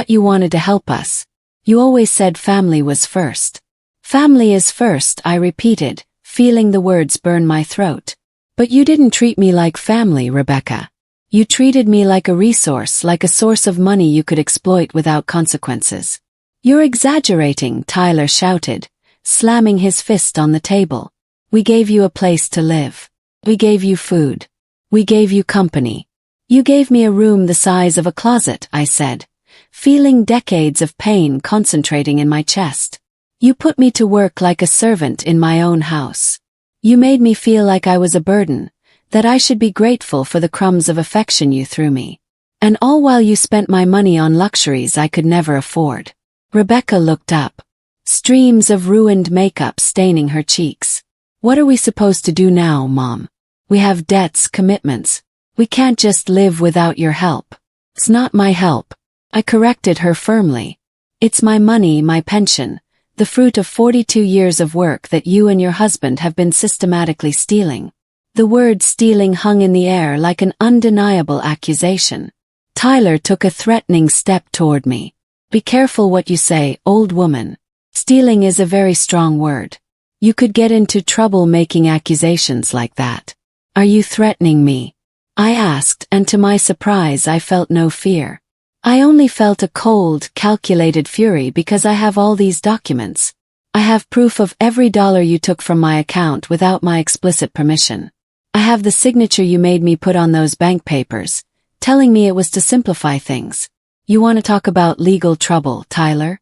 [SPEAKER 1] you wanted to help us. You always said family was first. Family is first, I repeated, feeling the words burn my throat. But you didn't treat me like family, Rebecca. You treated me like a resource, like a source of money you could exploit without consequences. You're exaggerating, Tyler shouted, slamming his fist on the table. We gave you a place to live. We gave you food. We gave you company. You gave me a room the size of a closet, I said, feeling decades of pain concentrating in my chest. You put me to work like a servant in my own house. You made me feel like I was a burden, that I should be grateful for the crumbs of affection you threw me. And all while you spent my money on luxuries I could never afford. Rebecca looked up. Streams of ruined makeup staining her cheeks. What are we supposed to do now, Mom? We have debts, commitments. We can't just live without your help. It's not my help. I corrected her firmly. It's my money, my pension, the fruit of 42 years of work that you and your husband have been systematically stealing. The word stealing hung in the air like an undeniable accusation. Tyler took a threatening step toward me. Be careful what you say, old woman. Stealing is a very strong word. You could get into trouble making accusations like that. Are you threatening me? I asked, and to my surprise I felt no fear. I only felt a cold, calculated fury because I have all these documents. I have proof of every dollar you took from my account without my explicit permission. I have the signature you made me put on those bank papers, telling me it was to simplify things. You want to talk about legal trouble, Tyler?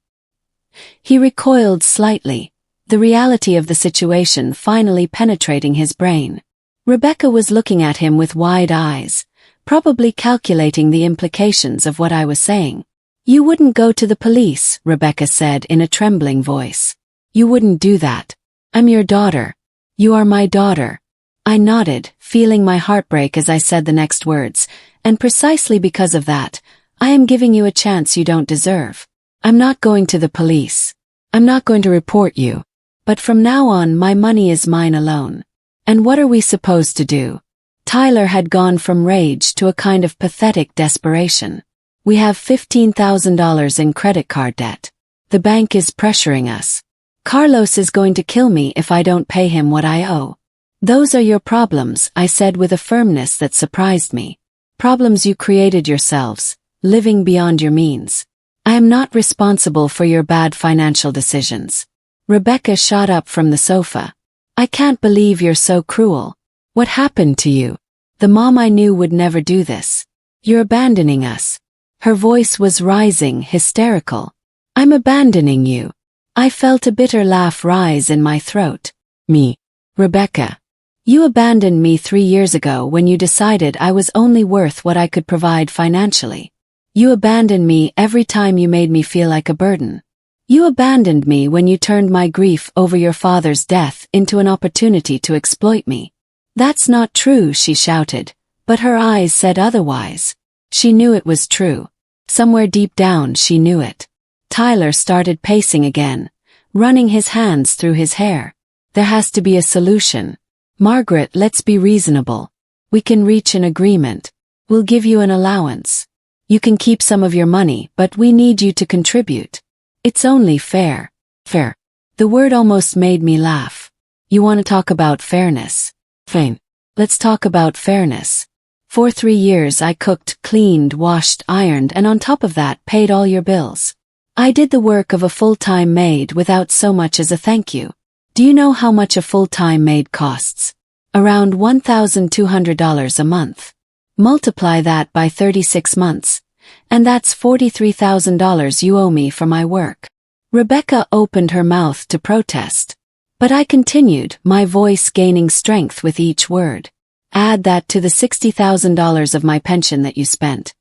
[SPEAKER 1] He recoiled slightly, the reality of the situation finally penetrating his brain. Rebecca was looking at him with wide eyes, probably calculating the implications of what I was saying. You wouldn't go to the police, Rebecca said in a trembling voice. You wouldn't do that. I'm your daughter. You are my daughter. I nodded, feeling my heart break as I said the next words, and precisely because of that, I am giving you a chance you don't deserve. I'm not going to the police. I'm not going to report you. But from now on my money is mine alone. And what are we supposed to do? Tyler had gone from rage to a kind of pathetic desperation. We have $15,000 in credit card debt. The bank is pressuring us. Carlos is going to kill me if I don't pay him what I owe. Those are your problems, I said with a firmness that surprised me. Problems you created yourselves, living beyond your means. I am not responsible for your bad financial decisions. Rebecca shot up from the sofa. I can't believe you're so cruel. What happened to you? The mom I knew would never do this. You're abandoning us. Her voice was rising, hysterical. I'm abandoning you. I felt a bitter laugh rise in my throat. Me. Rebecca. You abandoned me 3 years ago when you decided I was only worth what I could provide financially. You abandoned me every time you made me feel like a burden. You abandoned me when you turned my grief over your father's death into an opportunity to exploit me. That's not true, she shouted, but her eyes said otherwise. She knew it was true. Somewhere deep down she knew it. Tyler started pacing again, running his hands through his hair. There has to be a solution. Margaret, let's be reasonable. We can reach an agreement. We'll give you an allowance. You can keep some of your money, but we need you to contribute. It's only fair. Fair. The word almost made me laugh. You want to talk about fairness? Fine. Let's talk about fairness. For 3 years I cooked, cleaned, washed, ironed, and on top of that paid all your bills. I did the work of a full-time maid without so much as a thank you. Do you know how much a full-time maid costs? Around $1,200 a month. Multiply that by 36 months. And that's $43,000 you owe me for my work. Rebecca opened her mouth to protest. But I continued, my voice gaining strength with each word. Add that to the $60,000 of my pension that you spent.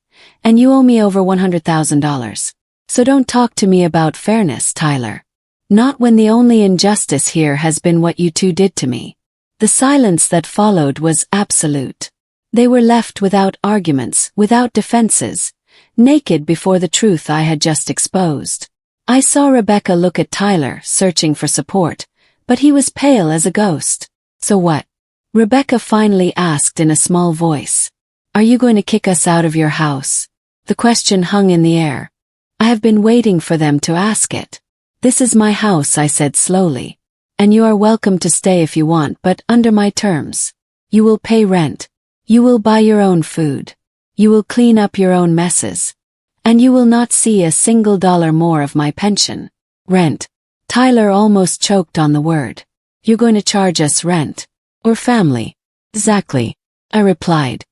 [SPEAKER 1] And you owe me over $100,000. So don't talk to me about fairness, Tyler. Not when the only injustice here has been what you two did to me. The silence that followed was absolute. They were left without arguments, without defenses, naked before the truth I had just exposed. I saw Rebecca look at Tyler, searching for support, but he was pale as a ghost. So what? Rebecca finally asked in a small voice. Are you going to kick us out of your house? The question hung in the air. I have been waiting for them to ask it. This is my house, I said slowly. And you are welcome to stay if you want, but under my terms. You will pay rent. You will buy your own food. You will clean up your own messes. And you will not see a single dollar more of my pension. Rent. Tyler almost choked on the word. You're going to charge us rent. Or family. Exactly. I replied.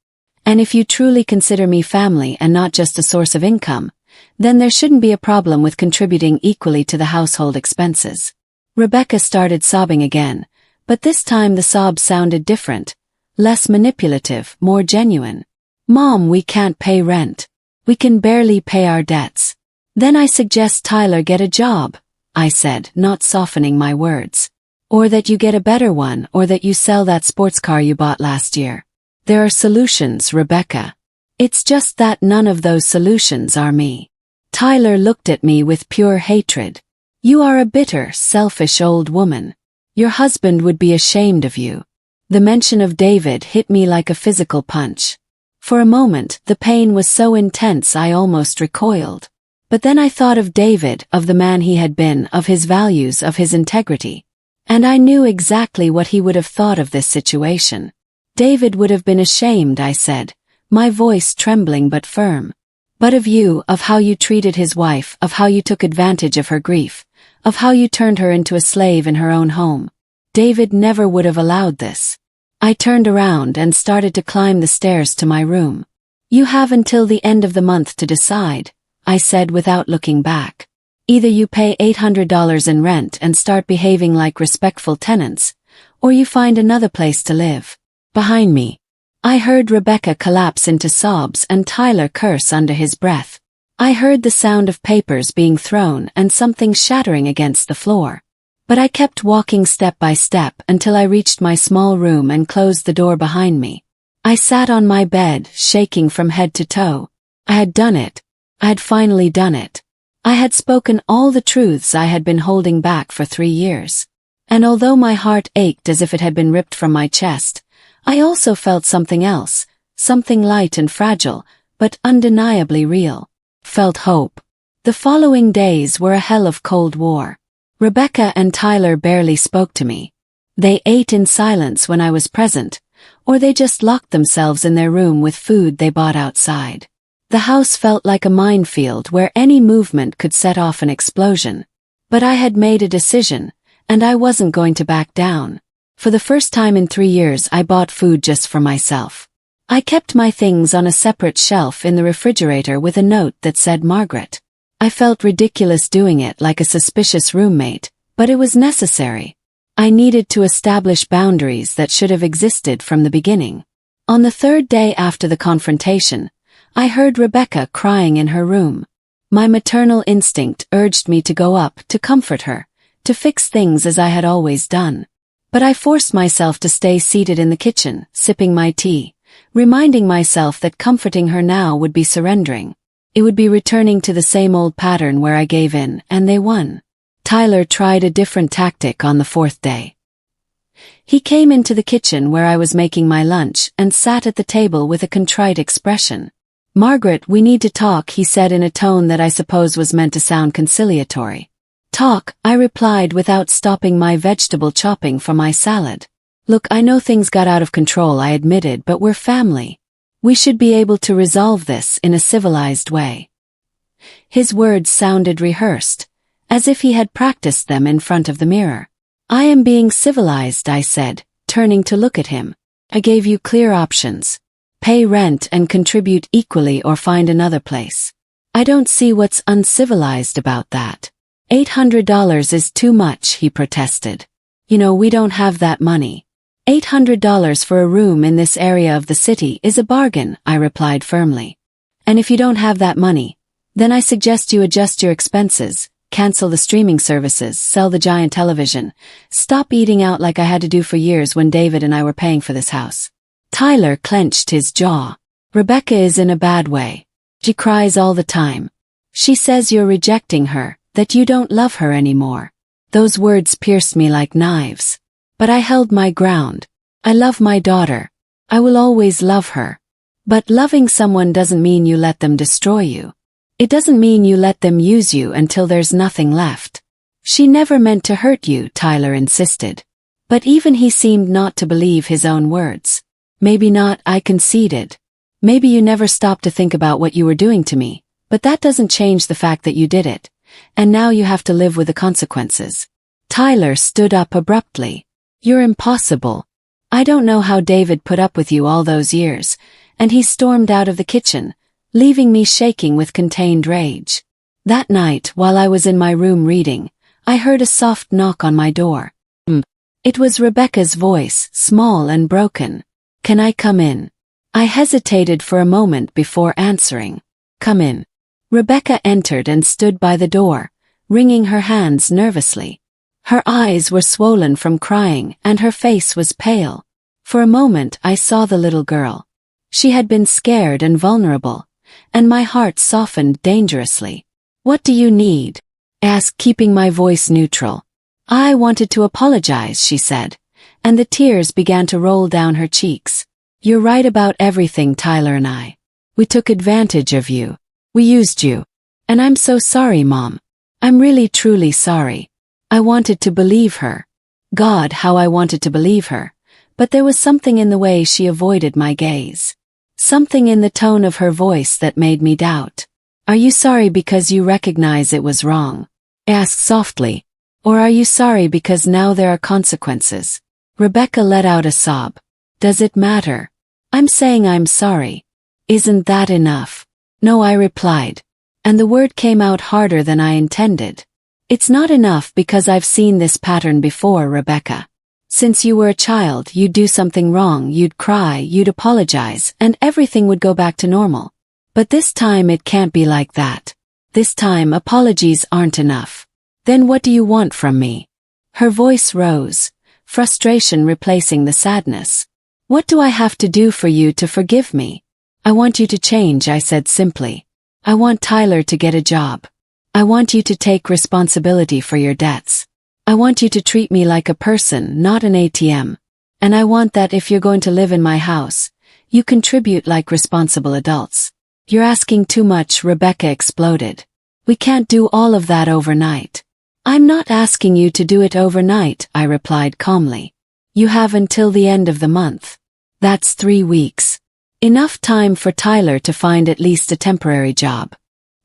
[SPEAKER 1] And if you truly consider me family and not just a source of income, then there shouldn't be a problem with contributing equally to the household expenses. Rebecca started sobbing again, but this time the sobs sounded different, less manipulative, more genuine. Mom, we can't pay rent. We can barely pay our debts. Then I suggest Tyler get a job, I said, not softening my words. Or that you get a better one, or that you sell that sports car you bought last year. There are solutions, Rebecca. It's just that none of those solutions are me. Tyler looked at me with pure hatred. You are a bitter, selfish old woman. Your husband would be ashamed of you. The mention of David hit me like a physical punch. For a moment, the pain was so intense I almost recoiled. But then I thought of David, of the man he had been, of his values, of his integrity. And I knew exactly what he would have thought of this situation. David would have been ashamed, I said, my voice trembling but firm. But of you, of how you treated his wife, of how you took advantage of her grief, of how you turned her into a slave in her own home. David never would have allowed this. I turned around and started to climb the stairs to my room. You have until the end of the month to decide, I said without looking back. Either you pay $800 in rent and start behaving like respectful tenants, or you find another place to live. Behind me, I heard Rebecca collapse into sobs and Tyler curse under his breath. I heard the sound of papers being thrown and something shattering against the floor. But I kept walking step by step until I reached my small room and closed the door behind me. I sat on my bed, shaking from head to toe. I had done it. I had finally done it. I had spoken all the truths I had been holding back for 3 years. And although my heart ached as if it had been ripped from my chest, I also felt something else, something light and fragile, but undeniably real. Felt hope. The following days were a hell of cold war. Rebecca and Tyler barely spoke to me. They ate in silence when I was present, or they just locked themselves in their room with food they bought outside. The house felt like a minefield where any movement could set off an explosion. But I had made a decision, and I wasn't going to back down. For the first time in 3 years I bought food just for myself. I kept my things on a separate shelf in the refrigerator with a note that said Margaret. I felt ridiculous doing it like a suspicious roommate, but it was necessary. I needed to establish boundaries that should have existed from the beginning. On the third day after the confrontation, I heard Rebecca crying in her room. My maternal instinct urged me to go up to comfort her, to fix things as I had always done. But I forced myself to stay seated in the kitchen, sipping my tea, reminding myself that comforting her now would be surrendering. It would be returning to the same old pattern where I gave in, and they won. Tyler tried a different tactic on the fourth day. He came into the kitchen where I was making my lunch and sat at the table with a contrite expression. "Margaret, we need to talk," he said in a tone that I suppose was meant to sound conciliatory. "Talk," I replied without stopping my vegetable chopping from my salad. "Look, I know things got out of control," I admitted, "but we're family. We should be able to resolve this in a civilized way." His words sounded rehearsed, as if he had practiced them in front of the mirror. "I am being civilized," I said, turning to look at him. "I gave you clear options. Pay rent and contribute equally or find another place. I don't see what's uncivilized about that." $800 is too much, he protested. "You know, we don't have that money." $800 for a room in this area of the city is a bargain, I replied firmly. "And if you don't have that money, then I suggest you adjust your expenses, cancel the streaming services, sell the giant television, stop eating out like I had to do for years when David and I were paying for this house." Tyler clenched his jaw. "Rebecca is in a bad way. She cries all the time. She says you're rejecting her, that you don't love her anymore." Those words pierced me like knives. But I held my ground. "I love my daughter. I will always love her. But loving someone doesn't mean you let them destroy you. It doesn't mean you let them use you until there's nothing left." "She never meant to hurt you," Tyler insisted. But even he seemed not to believe his own words. "Maybe not," I conceded. "Maybe you never stopped to think about what you were doing to me, but that doesn't change the fact that you did it. And now you have to live with the consequences." Tyler stood up abruptly. "You're impossible. I don't know how David put up with you all those years," and he stormed out of the kitchen, leaving me shaking with contained rage. That night, while I was in my room reading, I heard a soft knock on my door. It was Rebecca's voice, small and broken. "Can I come in?" I hesitated for a moment before answering. "Come in." Rebecca entered and stood by the door, wringing her hands nervously. Her eyes were swollen from crying and her face was pale. For a moment I saw the little girl. She had been scared and vulnerable, and my heart softened dangerously. "What do you need?" I asked, keeping my voice neutral. "I wanted to apologize," she said, and the tears began to roll down her cheeks. "You're right about everything, Tyler and I. We took advantage of you. We used you. And I'm so sorry, Mom. I'm really truly sorry." I wanted to believe her. God, how I wanted to believe her. But there was something in the way she avoided my gaze. Something in the tone of her voice that made me doubt. "Are you sorry because you recognize it was wrong?" I asked softly. "Or are you sorry because now there are consequences?" Rebecca let out a sob. "Does it matter? I'm saying I'm sorry. Isn't that enough?" "No," I replied. And the word came out harder than I intended. "It's not enough because I've seen this pattern before, Rebecca. Since you were a child, you'd do something wrong, you'd cry, you'd apologize, and everything would go back to normal. But this time it can't be like that. This time apologies aren't enough. Then what do you want from me?" Her voice rose, frustration replacing the sadness. "What do I have to do for you to forgive me?" "I want you to change," I said simply. "I want Tyler to get a job. I want you to take responsibility for your debts. I want you to treat me like a person, not an ATM. And I want that if you're going to live in my house, you contribute like responsible adults." "You're asking too much," Rebecca exploded. "We can't do all of that overnight." "I'm not asking you to do it overnight," I replied calmly. "You have until the end of the month. That's 3 weeks. Enough time for Tyler to find at least a temporary job.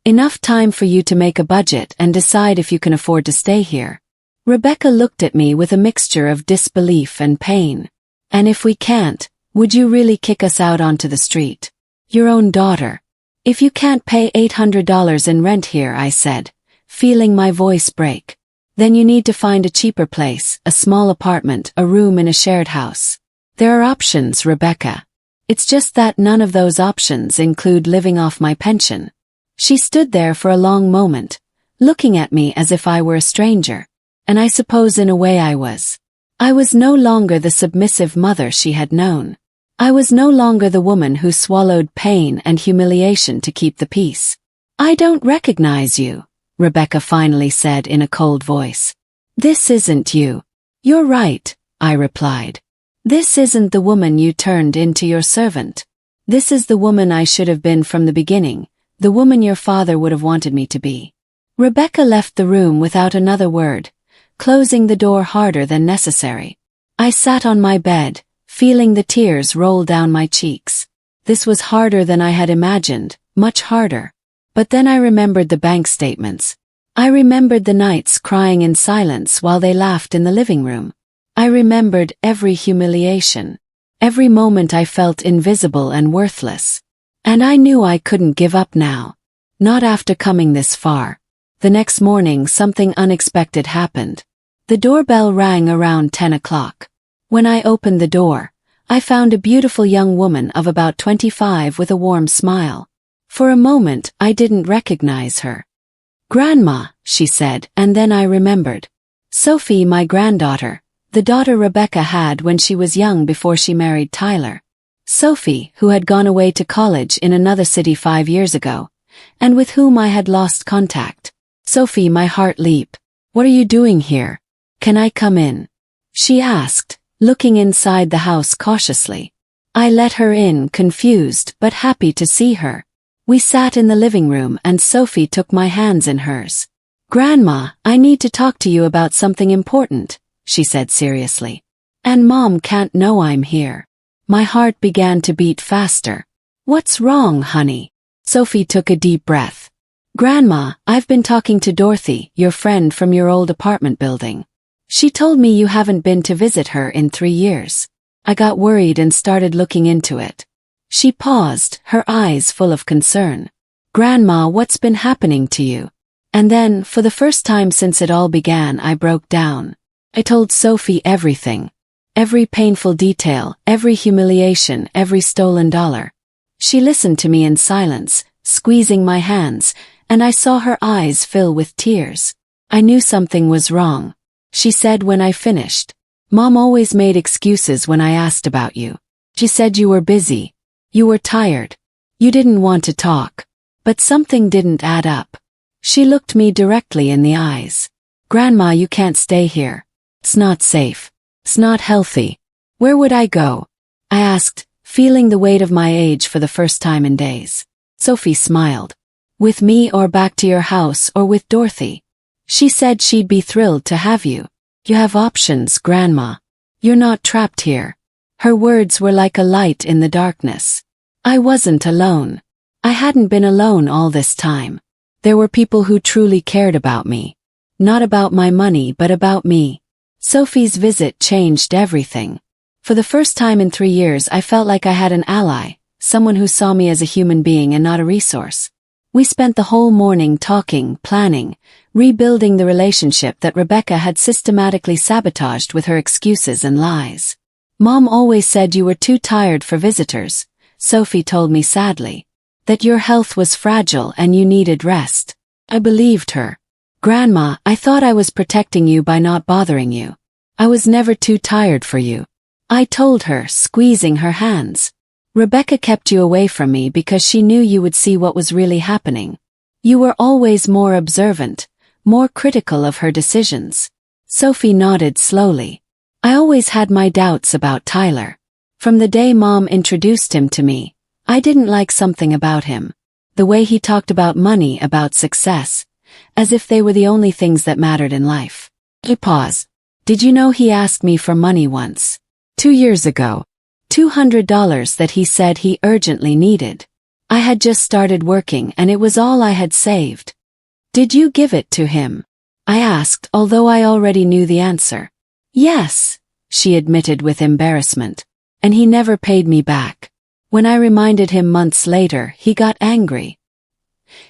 [SPEAKER 1] Enough time for you to make a budget and decide if you can afford to stay here." Rebecca looked at me with a mixture of disbelief and pain. "And if we can't, would you really kick us out onto the street? Your own daughter. If you can't pay $800 in rent here," I said, feeling my voice break, Then you need to find a cheaper place, a small apartment, a room in a shared house. There are options, Rebecca. It's just that none of those options include living off my pension. She stood there for a long moment, looking at me as if I were a stranger. And I suppose in a way I was. I was no longer the submissive mother she had known. I was no longer the woman who swallowed pain and humiliation to keep the peace. I don't recognize you, Rebecca finally said in a cold voice. This isn't you. You're right, I replied. This isn't the woman you turned into your servant. This is the woman I should have been from the beginning, the woman your father would have wanted me to be. Rebecca left the room without another word, closing the door harder than necessary. I sat on my bed, feeling the tears roll down my cheeks. This was harder than I had imagined, much harder. But then I remembered the bank statements. I remembered the nights crying in silence while they laughed in the living room. I remembered every humiliation, every moment I felt invisible and worthless. And I knew I couldn't give up now. Not after coming this far. The next morning something unexpected happened. The doorbell rang around 10 o'clock. When I opened the door, I found a beautiful young woman of about 25 with a warm smile. For a moment I didn't recognize her. "Grandma," she said, and then I remembered. Sophie, my granddaughter, the daughter Rebecca had when she was young before she married Tyler. Sophie, who had gone away to college in another city 5 years ago, and with whom I had lost contact. "Sophie," my heart leaped. "What are you doing here? Can I come in?" she asked, looking inside the house cautiously. I let her in, confused but happy to see her. We sat in the living room and Sophie took my hands in hers. "Grandma, I need to talk to you about something important," she said seriously. "And Mom can't know I'm here." My heart began to beat faster. "What's wrong, honey?" Sophie took a deep breath. "Grandma, I've been talking to Dorothy, your friend from your old apartment building. She told me you haven't been to visit her in 3 years. I got worried and started looking into it." She paused, her eyes full of concern. "Grandma, what's been happening to you?" And then, for the first time since it all began, I broke down. I told Sophie everything. Every painful detail, every humiliation, every stolen dollar. She listened to me in silence, squeezing my hands, and I saw her eyes fill with tears. I knew something was wrong. She said when I finished, "Mom always made excuses when I asked about you. She said you were busy. You were tired. You didn't want to talk. But something didn't add up." She looked me directly in the eyes. "Grandma, you can't stay here. It's not safe. It's not healthy. Where would I go?" I asked, feeling the weight of my age for the first time in days. Sophie smiled. "With me or back to your house or with Dorothy. She said she'd be thrilled to have you. You have options, Grandma. You're not trapped here." Her words were like a light in the darkness. I wasn't alone. I hadn't been alone all this time. There were people who truly cared about me. Not about my money but about me. Sophie's visit changed everything. For the first time in 3 years I felt like I had an ally, someone who saw me as a human being and not a resource. We spent the whole morning talking, planning, rebuilding the relationship that Rebecca had systematically sabotaged with her excuses and lies. "Mom always said you were too tired for visitors," Sophie told me sadly. "That your health was fragile and you needed rest." I believed her. "Grandma, I thought I was protecting you by not bothering you. I was never too tired for you," I told her, squeezing her hands. "Rebecca kept you away from me because she knew you would see what was really happening. You were always more observant, more critical of her decisions." Sophie nodded slowly. "I always had my doubts about Tyler. From the day Mom introduced him to me, I didn't like something about him. The way he talked about money, about success, as if they were the only things that mattered in life." I paused. "Did you know he asked me for money once? 2 years ago. $200 that he said he urgently needed. I had just started working and it was all I had saved." "Did you give it to him?" I asked, although I already knew the answer. "Yes," she admitted with embarrassment. "And he never paid me back. When I reminded him months later, he got angry.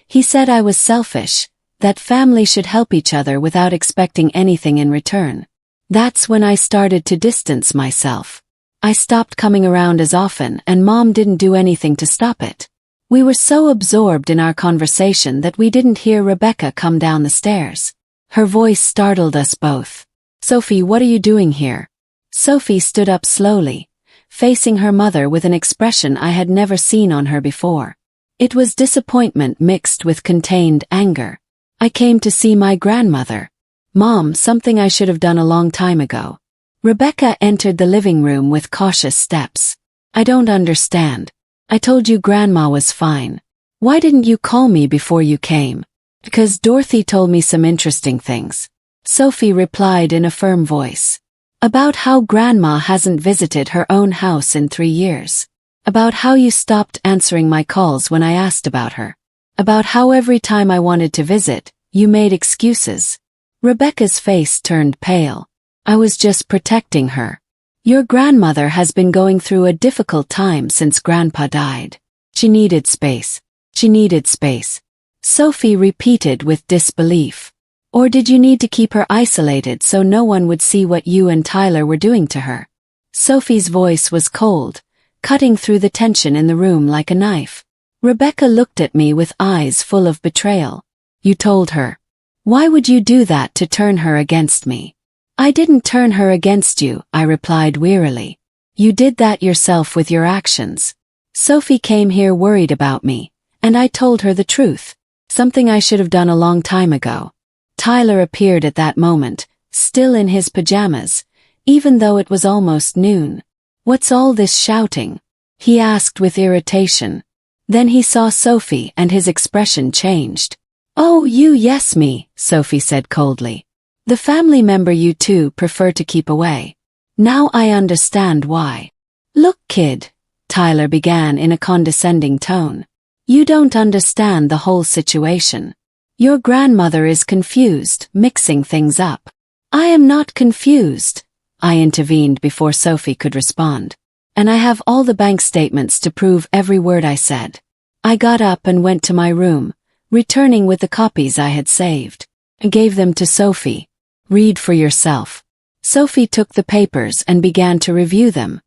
[SPEAKER 1] He said I was selfish, that family should help each other without expecting anything in return. That's when I started to distance myself. I stopped coming around as often, and Mom didn't do anything to stop it. We were so absorbed in our conversation that we didn't hear Rebecca come down the stairs. Her voice startled us both. "Sophie, what are you doing here?" Sophie stood up slowly, facing her mother with an expression I had never seen on her before. It was disappointment mixed with contained anger. "I came to see my grandmother. Mom, something I should have done a long time ago." Rebecca entered the living room with cautious steps. "I don't understand. I told you Grandma was fine. Why didn't you call me before you came?" "Because Dorothy told me some interesting things," Sophie replied in a firm voice. "About how Grandma hasn't visited her own house in 3 years. About how you stopped answering my calls when I asked about her. About how every time I wanted to visit, you made excuses." Rebecca's face turned pale. "I was just protecting her. Your grandmother has been going through a difficult time since Grandpa died. She needed space. She needed space." Sophie repeated with disbelief. "Or did you need to keep her isolated so no one would see what you and Tyler were doing to her?" Sophie's voice was cold, cutting through the tension in the room like a knife. Rebecca looked at me with eyes full of betrayal. "You told her. Why would you do that to turn her against me?" "I didn't turn her against you," I replied wearily. "You did that yourself with your actions. Sophie came here worried about me, and I told her the truth, something I should have done a long time ago." Tyler appeared at that moment, still in his pajamas, even though it was almost noon. "What's all this shouting?" he asked with irritation. Then he saw Sophie and his expression changed. "Oh, you yes me," Sophie said coldly. "The family member you two prefer to keep away. Now I understand why." "Look, kid," Tyler began in a condescending tone. "You don't understand the whole situation. Your grandmother is confused, mixing things up." "I am not confused," I intervened before Sophie could respond. "And I have all the bank statements to prove every word I said." I got up and went to my room, returning with the copies I had saved. I gave them to Sophie. "Read for yourself." Sophie took the papers and began to review them.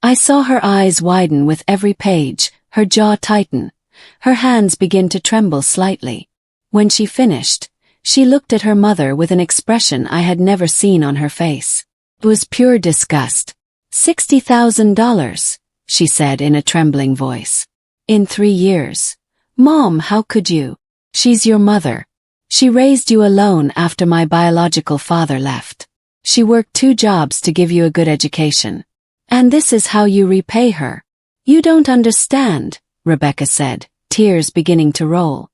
[SPEAKER 1] I saw her eyes widen with every page, her jaw tighten, her hands begin to tremble slightly. When she finished, she looked at her mother with an expression I had never seen on her face. It was pure disgust. $60,000, she said in a trembling voice. "In 3 years. Mom, how could you? She's your mother. She raised you alone after my biological father left. She worked 2 jobs to give you a good education. And this is how you repay her." "You don't understand," Rebecca said, tears beginning to roll.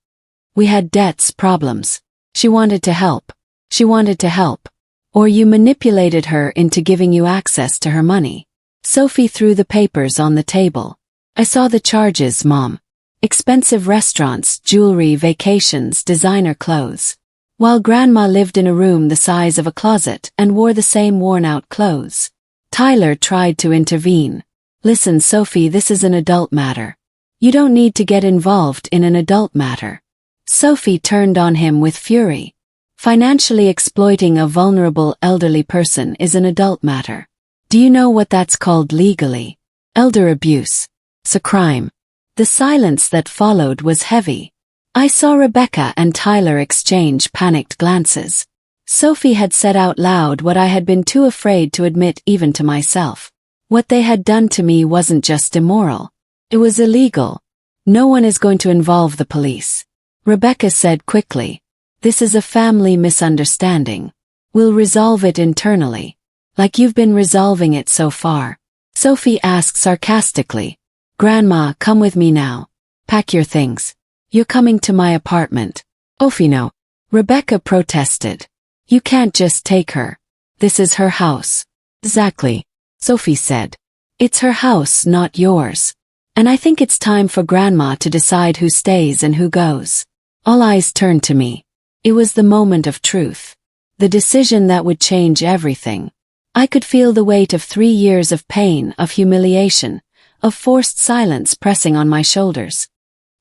[SPEAKER 1] "We had debts, problems. She wanted to help. She wanted to help. Or you manipulated her into giving you access to her money." Sophie threw the papers on the table. "I saw the charges, Mom. Expensive restaurants, jewelry, vacations, designer clothes. While Grandma lived in a room the size of a closet and wore the same worn-out clothes." Tyler tried to intervene. "Listen, Sophie, this is an adult matter. You don't need to get involved in an adult matter." Sophie turned on him with fury. "Financially exploiting a vulnerable elderly person is an adult matter. Do you know what that's called legally? Elder abuse. It's a crime." The silence that followed was heavy. I saw Rebecca and Tyler exchange panicked glances. Sophie had said out loud what I had been too afraid to admit even to myself. What they had done to me wasn't just immoral. It was illegal. "No one is going to involve the police," Rebecca said quickly. "This is a family misunderstanding. We'll resolve it internally. Like you've been resolving it so far." Sophie asked sarcastically. "Grandma, come with me now. Pack your things. You're coming to my apartment." "Sophie, no," Rebecca protested. "You can't just take her. This is her house." "Exactly," Sophie said. "It's her house, not yours. And I think it's time for Grandma to decide who stays and who goes." All eyes turned to me. It was the moment of truth. The decision that would change everything. I could feel the weight of 3 years of pain, of humiliation, of forced silence pressing on my shoulders.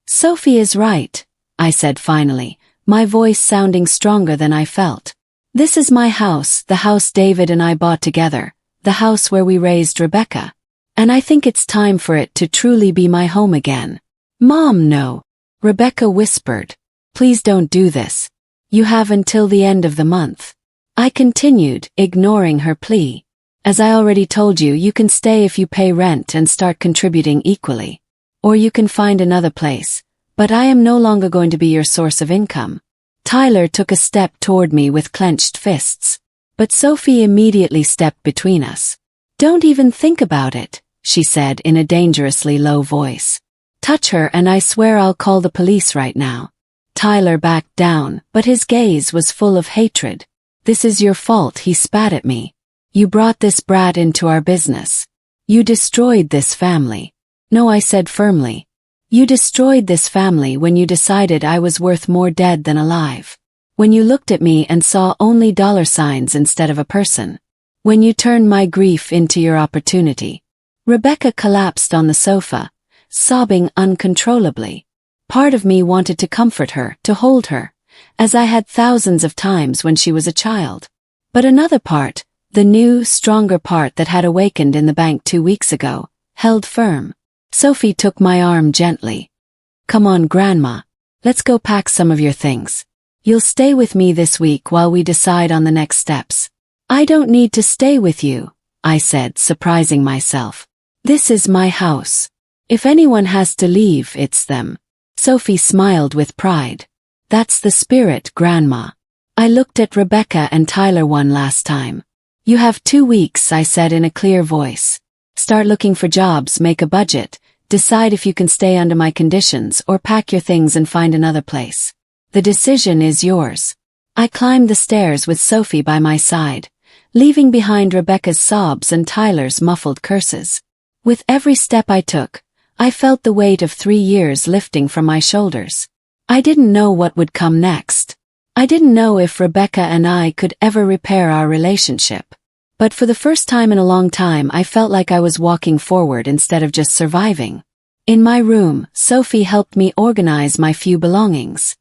[SPEAKER 1] "Sophie is right," I said finally, my voice sounding stronger than I felt. This is my house, the house David and I bought together, the house where we raised Rebecca. And I think it's time for it to truly be my home again. Mom, no. Rebecca whispered. Please don't do this. You have until the end of the month. I continued, ignoring her plea. As I already told you, you can stay if you pay rent and start contributing equally. Or you can find another place. But I am no longer going to be your source of income. Tyler took a step toward me with clenched fists. But Sophie immediately stepped between us. Don't even think about it, she said in a dangerously low voice. Touch her and I swear I'll call the police right now. Tyler backed down, but his gaze was full of hatred. This is your fault, he spat at me. You brought this brat into our business. You destroyed this family. No, I said firmly. You destroyed this family when you decided I was worth more dead than alive. When you looked at me and saw only dollar signs instead of a person. When you turned my grief into your opportunity. Rebecca collapsed on the sofa, sobbing uncontrollably. Part of me wanted to comfort her, to hold her, as I had thousands of times when she was a child. But another part, the new, stronger part that had awakened in the bank 2 weeks ago, held firm. Sophie took my arm gently. Come on, Grandma. Let's go pack some of your things. You'll stay with me this week while we decide on the next steps. I don't need to stay with you, I said, surprising myself. This is my house. If anyone has to leave, it's them. Sophie smiled with pride. That's the spirit, Grandma. I looked at Rebecca and Tyler one last time. You have 2 weeks, I said in a clear voice. Start looking for jobs, make a budget, decide if you can stay under my conditions or pack your things and find another place. The decision is yours. I climbed the stairs with Sophie by my side, leaving behind Rebecca's sobs and Tyler's muffled curses. With every step I took, I felt the weight of 3 years lifting from my shoulders. I didn't know what would come next. I didn't know if Rebecca and I could ever repair our relationship. But for the first time in a long time, I felt like I was walking forward instead of just surviving. In my room, Sophie helped me organize my few belongings.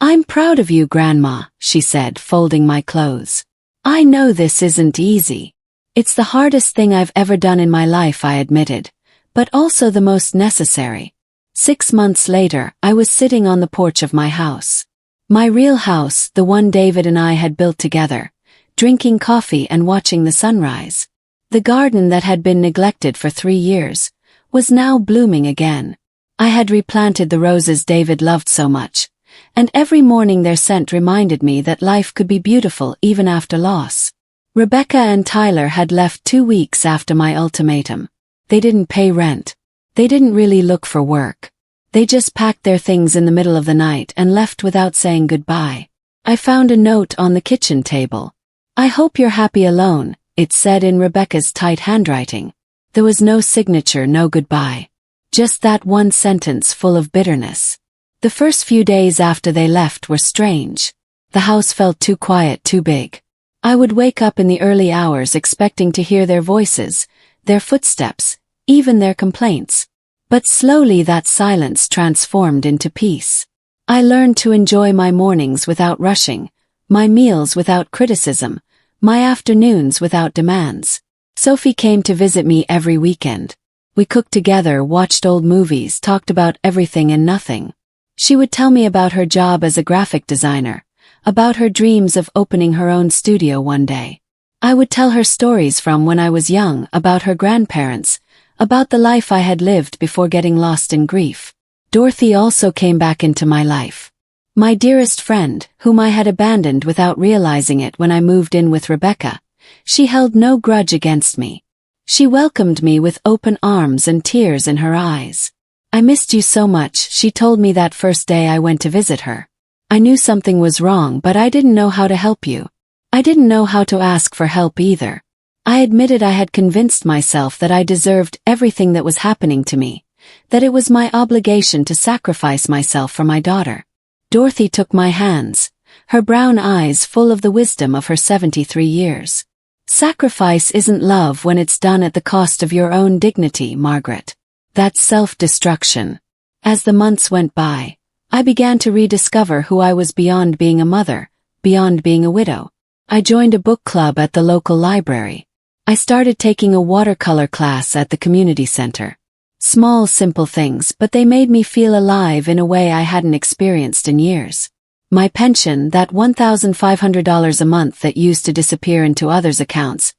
[SPEAKER 1] I'm proud of you, Grandma, she said, folding my clothes. I know this isn't easy. It's the hardest thing I've ever done in my life, I admitted, but also the most necessary. 6 months later, I was sitting on the porch of my house. My real house, the one David and I had built together, drinking coffee and watching the sunrise. The garden that had been neglected for 3 years was now blooming again. I had replanted the roses David loved so much, and every morning their scent reminded me that life could be beautiful even after loss. Rebecca and Tyler had left 2 weeks after my ultimatum. They didn't pay rent. They didn't really look for work. They just packed their things in the middle of the night and left without saying goodbye. I found a note on the kitchen table. I hope you're happy alone, it said in Rebecca's tight handwriting. There was no signature, no goodbye. Just that one sentence full of bitterness. The first few days after they left were strange. The house felt too quiet, too big. I would wake up in the early hours expecting to hear their voices, their footsteps, even their complaints. But slowly that silence transformed into peace. I learned to enjoy my mornings without rushing, my meals without criticism, my afternoons without demands. Sophie came to visit me every weekend. We cooked together, watched old movies, talked about everything and nothing. She would tell me about her job as a graphic designer, about her dreams of opening her own studio one day. I would tell her stories from when I was young, about her grandparents, about the life I had lived before getting lost in grief. Dorothy also came back into my life. My dearest friend, whom I had abandoned without realizing it when I moved in with Rebecca, she held no grudge against me. She welcomed me with open arms and tears in her eyes. I missed you so much, she told me that first day I went to visit her. I knew something was wrong, but I didn't know how to help you. I didn't know how to ask for help either. I admitted I had convinced myself that I deserved everything that was happening to me, that it was my obligation to sacrifice myself for my daughter. Dorothy took my hands, her brown eyes full of the wisdom of her 73 years. Sacrifice isn't love when it's done at the cost of your own dignity, Margaret. That's self-destruction. As the months went by, I began to rediscover who I was beyond being a mother, beyond being a widow. I joined a book club at the local library. I started taking a watercolor class at the community center. Small, simple things, but they made me feel alive in a way I hadn't experienced in years. My pension, that $1,500 a month that used to disappear into others' accounts,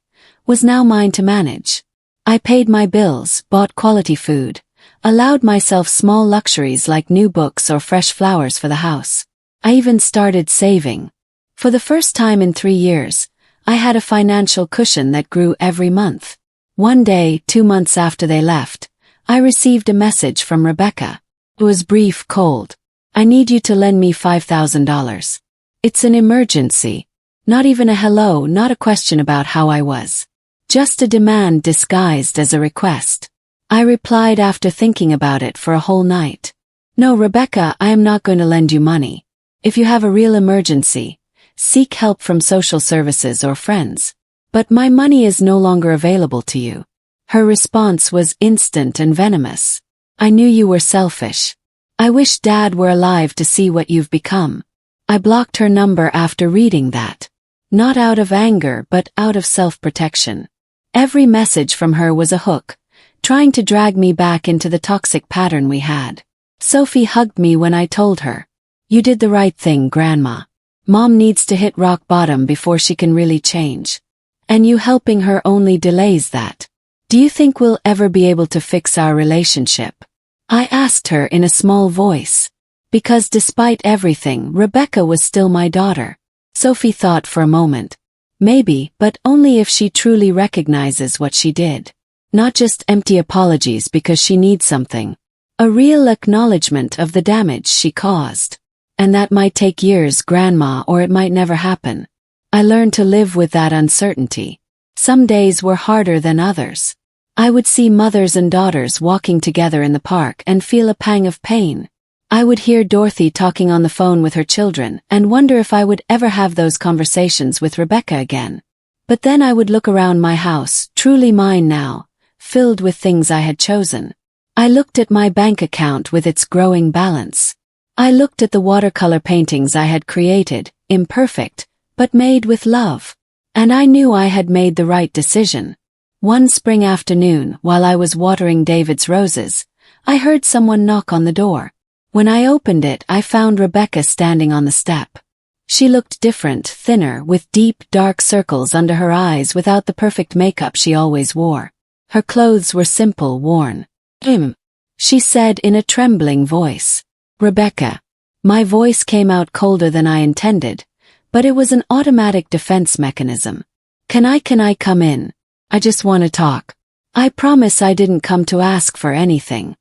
[SPEAKER 1] was now mine to manage. I paid my bills, bought quality food, allowed myself small luxuries like new books or fresh flowers for the house. I even started saving. For the first time in 3 years, I had a financial cushion that grew every month. One day, 2 months after they left, I received a message from Rebecca. It was brief, cold. I need you to lend me $5,000. It's an emergency. Not even a hello, not a question about how I was. Just a demand disguised as a request. I replied after thinking about it for a whole night. No, Rebecca, I am not going to lend you money. If you have a real emergency, seek help from social services or friends. But my money is no longer available to you. Her response was instant and venomous. I knew you were selfish. I wish Dad were alive to see what you've become. I blocked her number after reading that. Not out of anger, but out of self-protection. Every message from her was a hook, trying to drag me back into the toxic pattern we had. Sophie hugged me when I told her. You did the right thing, Grandma. Mom needs to hit rock bottom before she can really change. And you helping her only delays that. Do you think we'll ever be able to fix our relationship? I asked her in a small voice. Because despite everything, Rebecca was still my daughter. Sophie thought for a moment. Maybe, but only if she truly recognizes what she did. Not just empty apologies because she needs something. A real acknowledgement of the damage she caused. And that might take years, Grandma, or it might never happen. I learned to live with that uncertainty. Some days were harder than others. I would see mothers and daughters walking together in the park and feel a pang of pain. I would hear Dorothy talking on the phone with her children and wonder if I would ever have those conversations with Rebecca again. But then I would look around my house, truly mine now, filled with things I had chosen. I looked at my bank account with its growing balance. I looked at the watercolor paintings I had created, imperfect, but made with love. And I knew I had made the right decision. One spring afternoon, while I was watering David's roses, I heard someone knock on the door. When I opened it, I found Rebecca standing on the step. She looked different, thinner, with deep, dark circles under her eyes without the perfect makeup she always wore. Her clothes were simple, worn. She said in a trembling voice. Rebecca. My voice came out colder than I intended, but it was an automatic defense mechanism. Can I come in? I just want to talk. I promise I didn't come to ask for anything.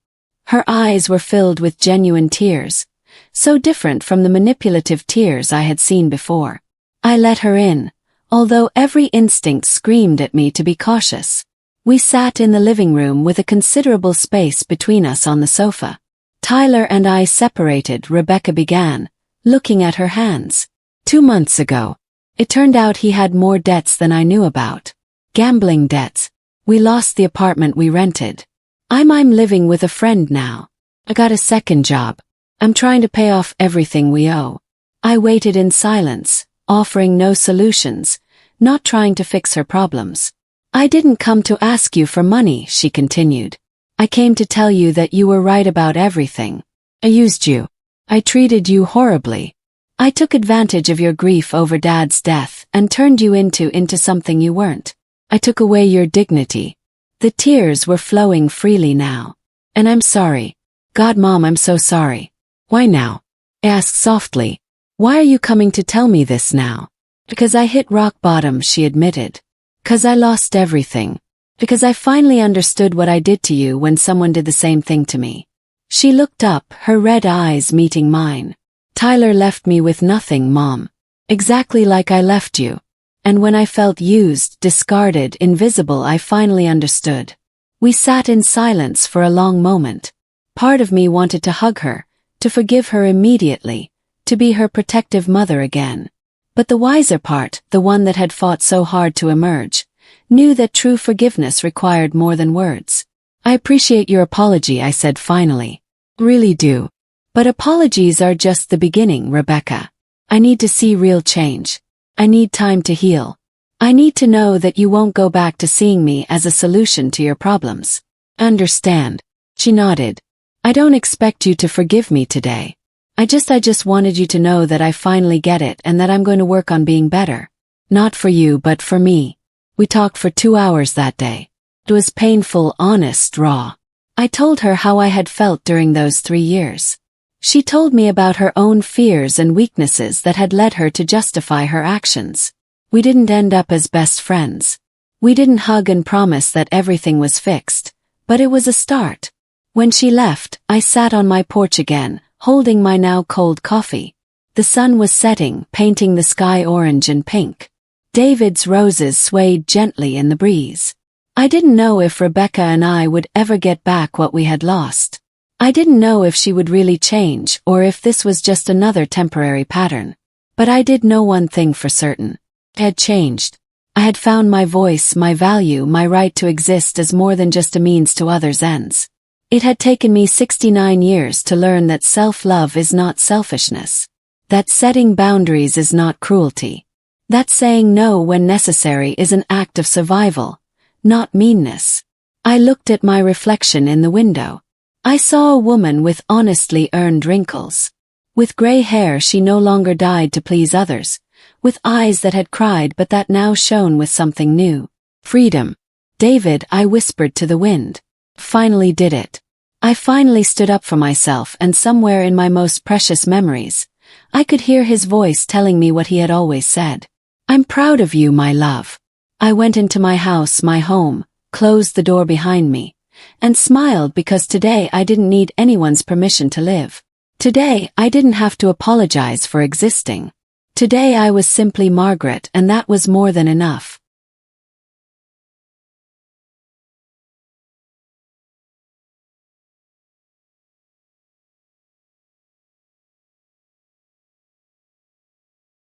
[SPEAKER 1] Her eyes were filled with genuine tears, so different from the manipulative tears I had seen before. I let her in, although every instinct screamed at me to be cautious. We sat in the living room with a considerable space between us on the sofa. Tyler and I separated, Rebecca began, looking at her hands. 2 months ago. It turned out he had more debts than I knew about. Gambling debts. We lost the apartment we rented. I'm living with a friend now. I got a second job. I'm trying to pay off everything we owe. I waited in silence, offering no solutions, not trying to fix her problems. I didn't come to ask you for money, she continued. I came to tell you that you were right about everything. I used you. I treated you horribly. I took advantage of your grief over Dad's death and turned you into something you weren't. I took away your dignity. The tears were flowing freely now. And I'm sorry. God, Mom, I'm so sorry. Why now? I asked softly. Why are you coming to tell me this now? Because I hit rock bottom, she admitted. Because I lost everything. Because I finally understood what I did to you when someone did the same thing to me. She looked up, her red eyes meeting mine. Tyler left me with nothing, Mom. Exactly like I left you. And when I felt used, discarded, invisible, I finally understood. We sat in silence for a long moment. Part of me wanted to hug her, to forgive her immediately, to be her protective mother again. But the wiser part, the one that had fought so hard to emerge, knew that true forgiveness required more than words. I appreciate your apology, I said finally. Really do. But apologies are just the beginning, Rebecca. I need to see real change. I need time to heal. I need to know that you won't go back to seeing me as a solution to your problems. Understand? She nodded. I don't expect you to forgive me today. I just wanted you to know that I finally get it and that I'm going to work on being better. Not for you, but for me. We talked for 2 hours that day. It was painful, honest, raw. I told her how I had felt during those 3 years. She told me about her own fears and weaknesses that had led her to justify her actions. We didn't end up as best friends. We didn't hug and promise that everything was fixed, but it was a start. When she left, I sat on my porch again, holding my now cold coffee. The sun was setting, painting the sky orange and pink. David's roses swayed gently in the breeze. I didn't know if Rebecca and I would ever get back what we had lost. I didn't know if she would really change or if this was just another temporary pattern. But I did know one thing for certain. It had changed. I had found my voice, my value, my right to exist as more than just a means to others' ends. It had taken me 69 years to learn that self-love is not selfishness. That setting boundaries is not cruelty. That saying no when necessary is an act of survival, not meanness. I looked at my reflection in the window. I saw a woman with honestly earned wrinkles. With gray hair she no longer died to please others, with eyes that had cried but that now shone with something new. Freedom. David, I whispered to the wind. Finally did it. I finally stood up for myself, and somewhere in my most precious memories, I could hear his voice telling me what he had always said. I'm proud of you, my love. I went into my house, my home, closed the door behind me, and smiled because today I didn't need anyone's permission to live. Today I didn't have to apologize for existing. Today I was simply Margaret, and that was more than enough.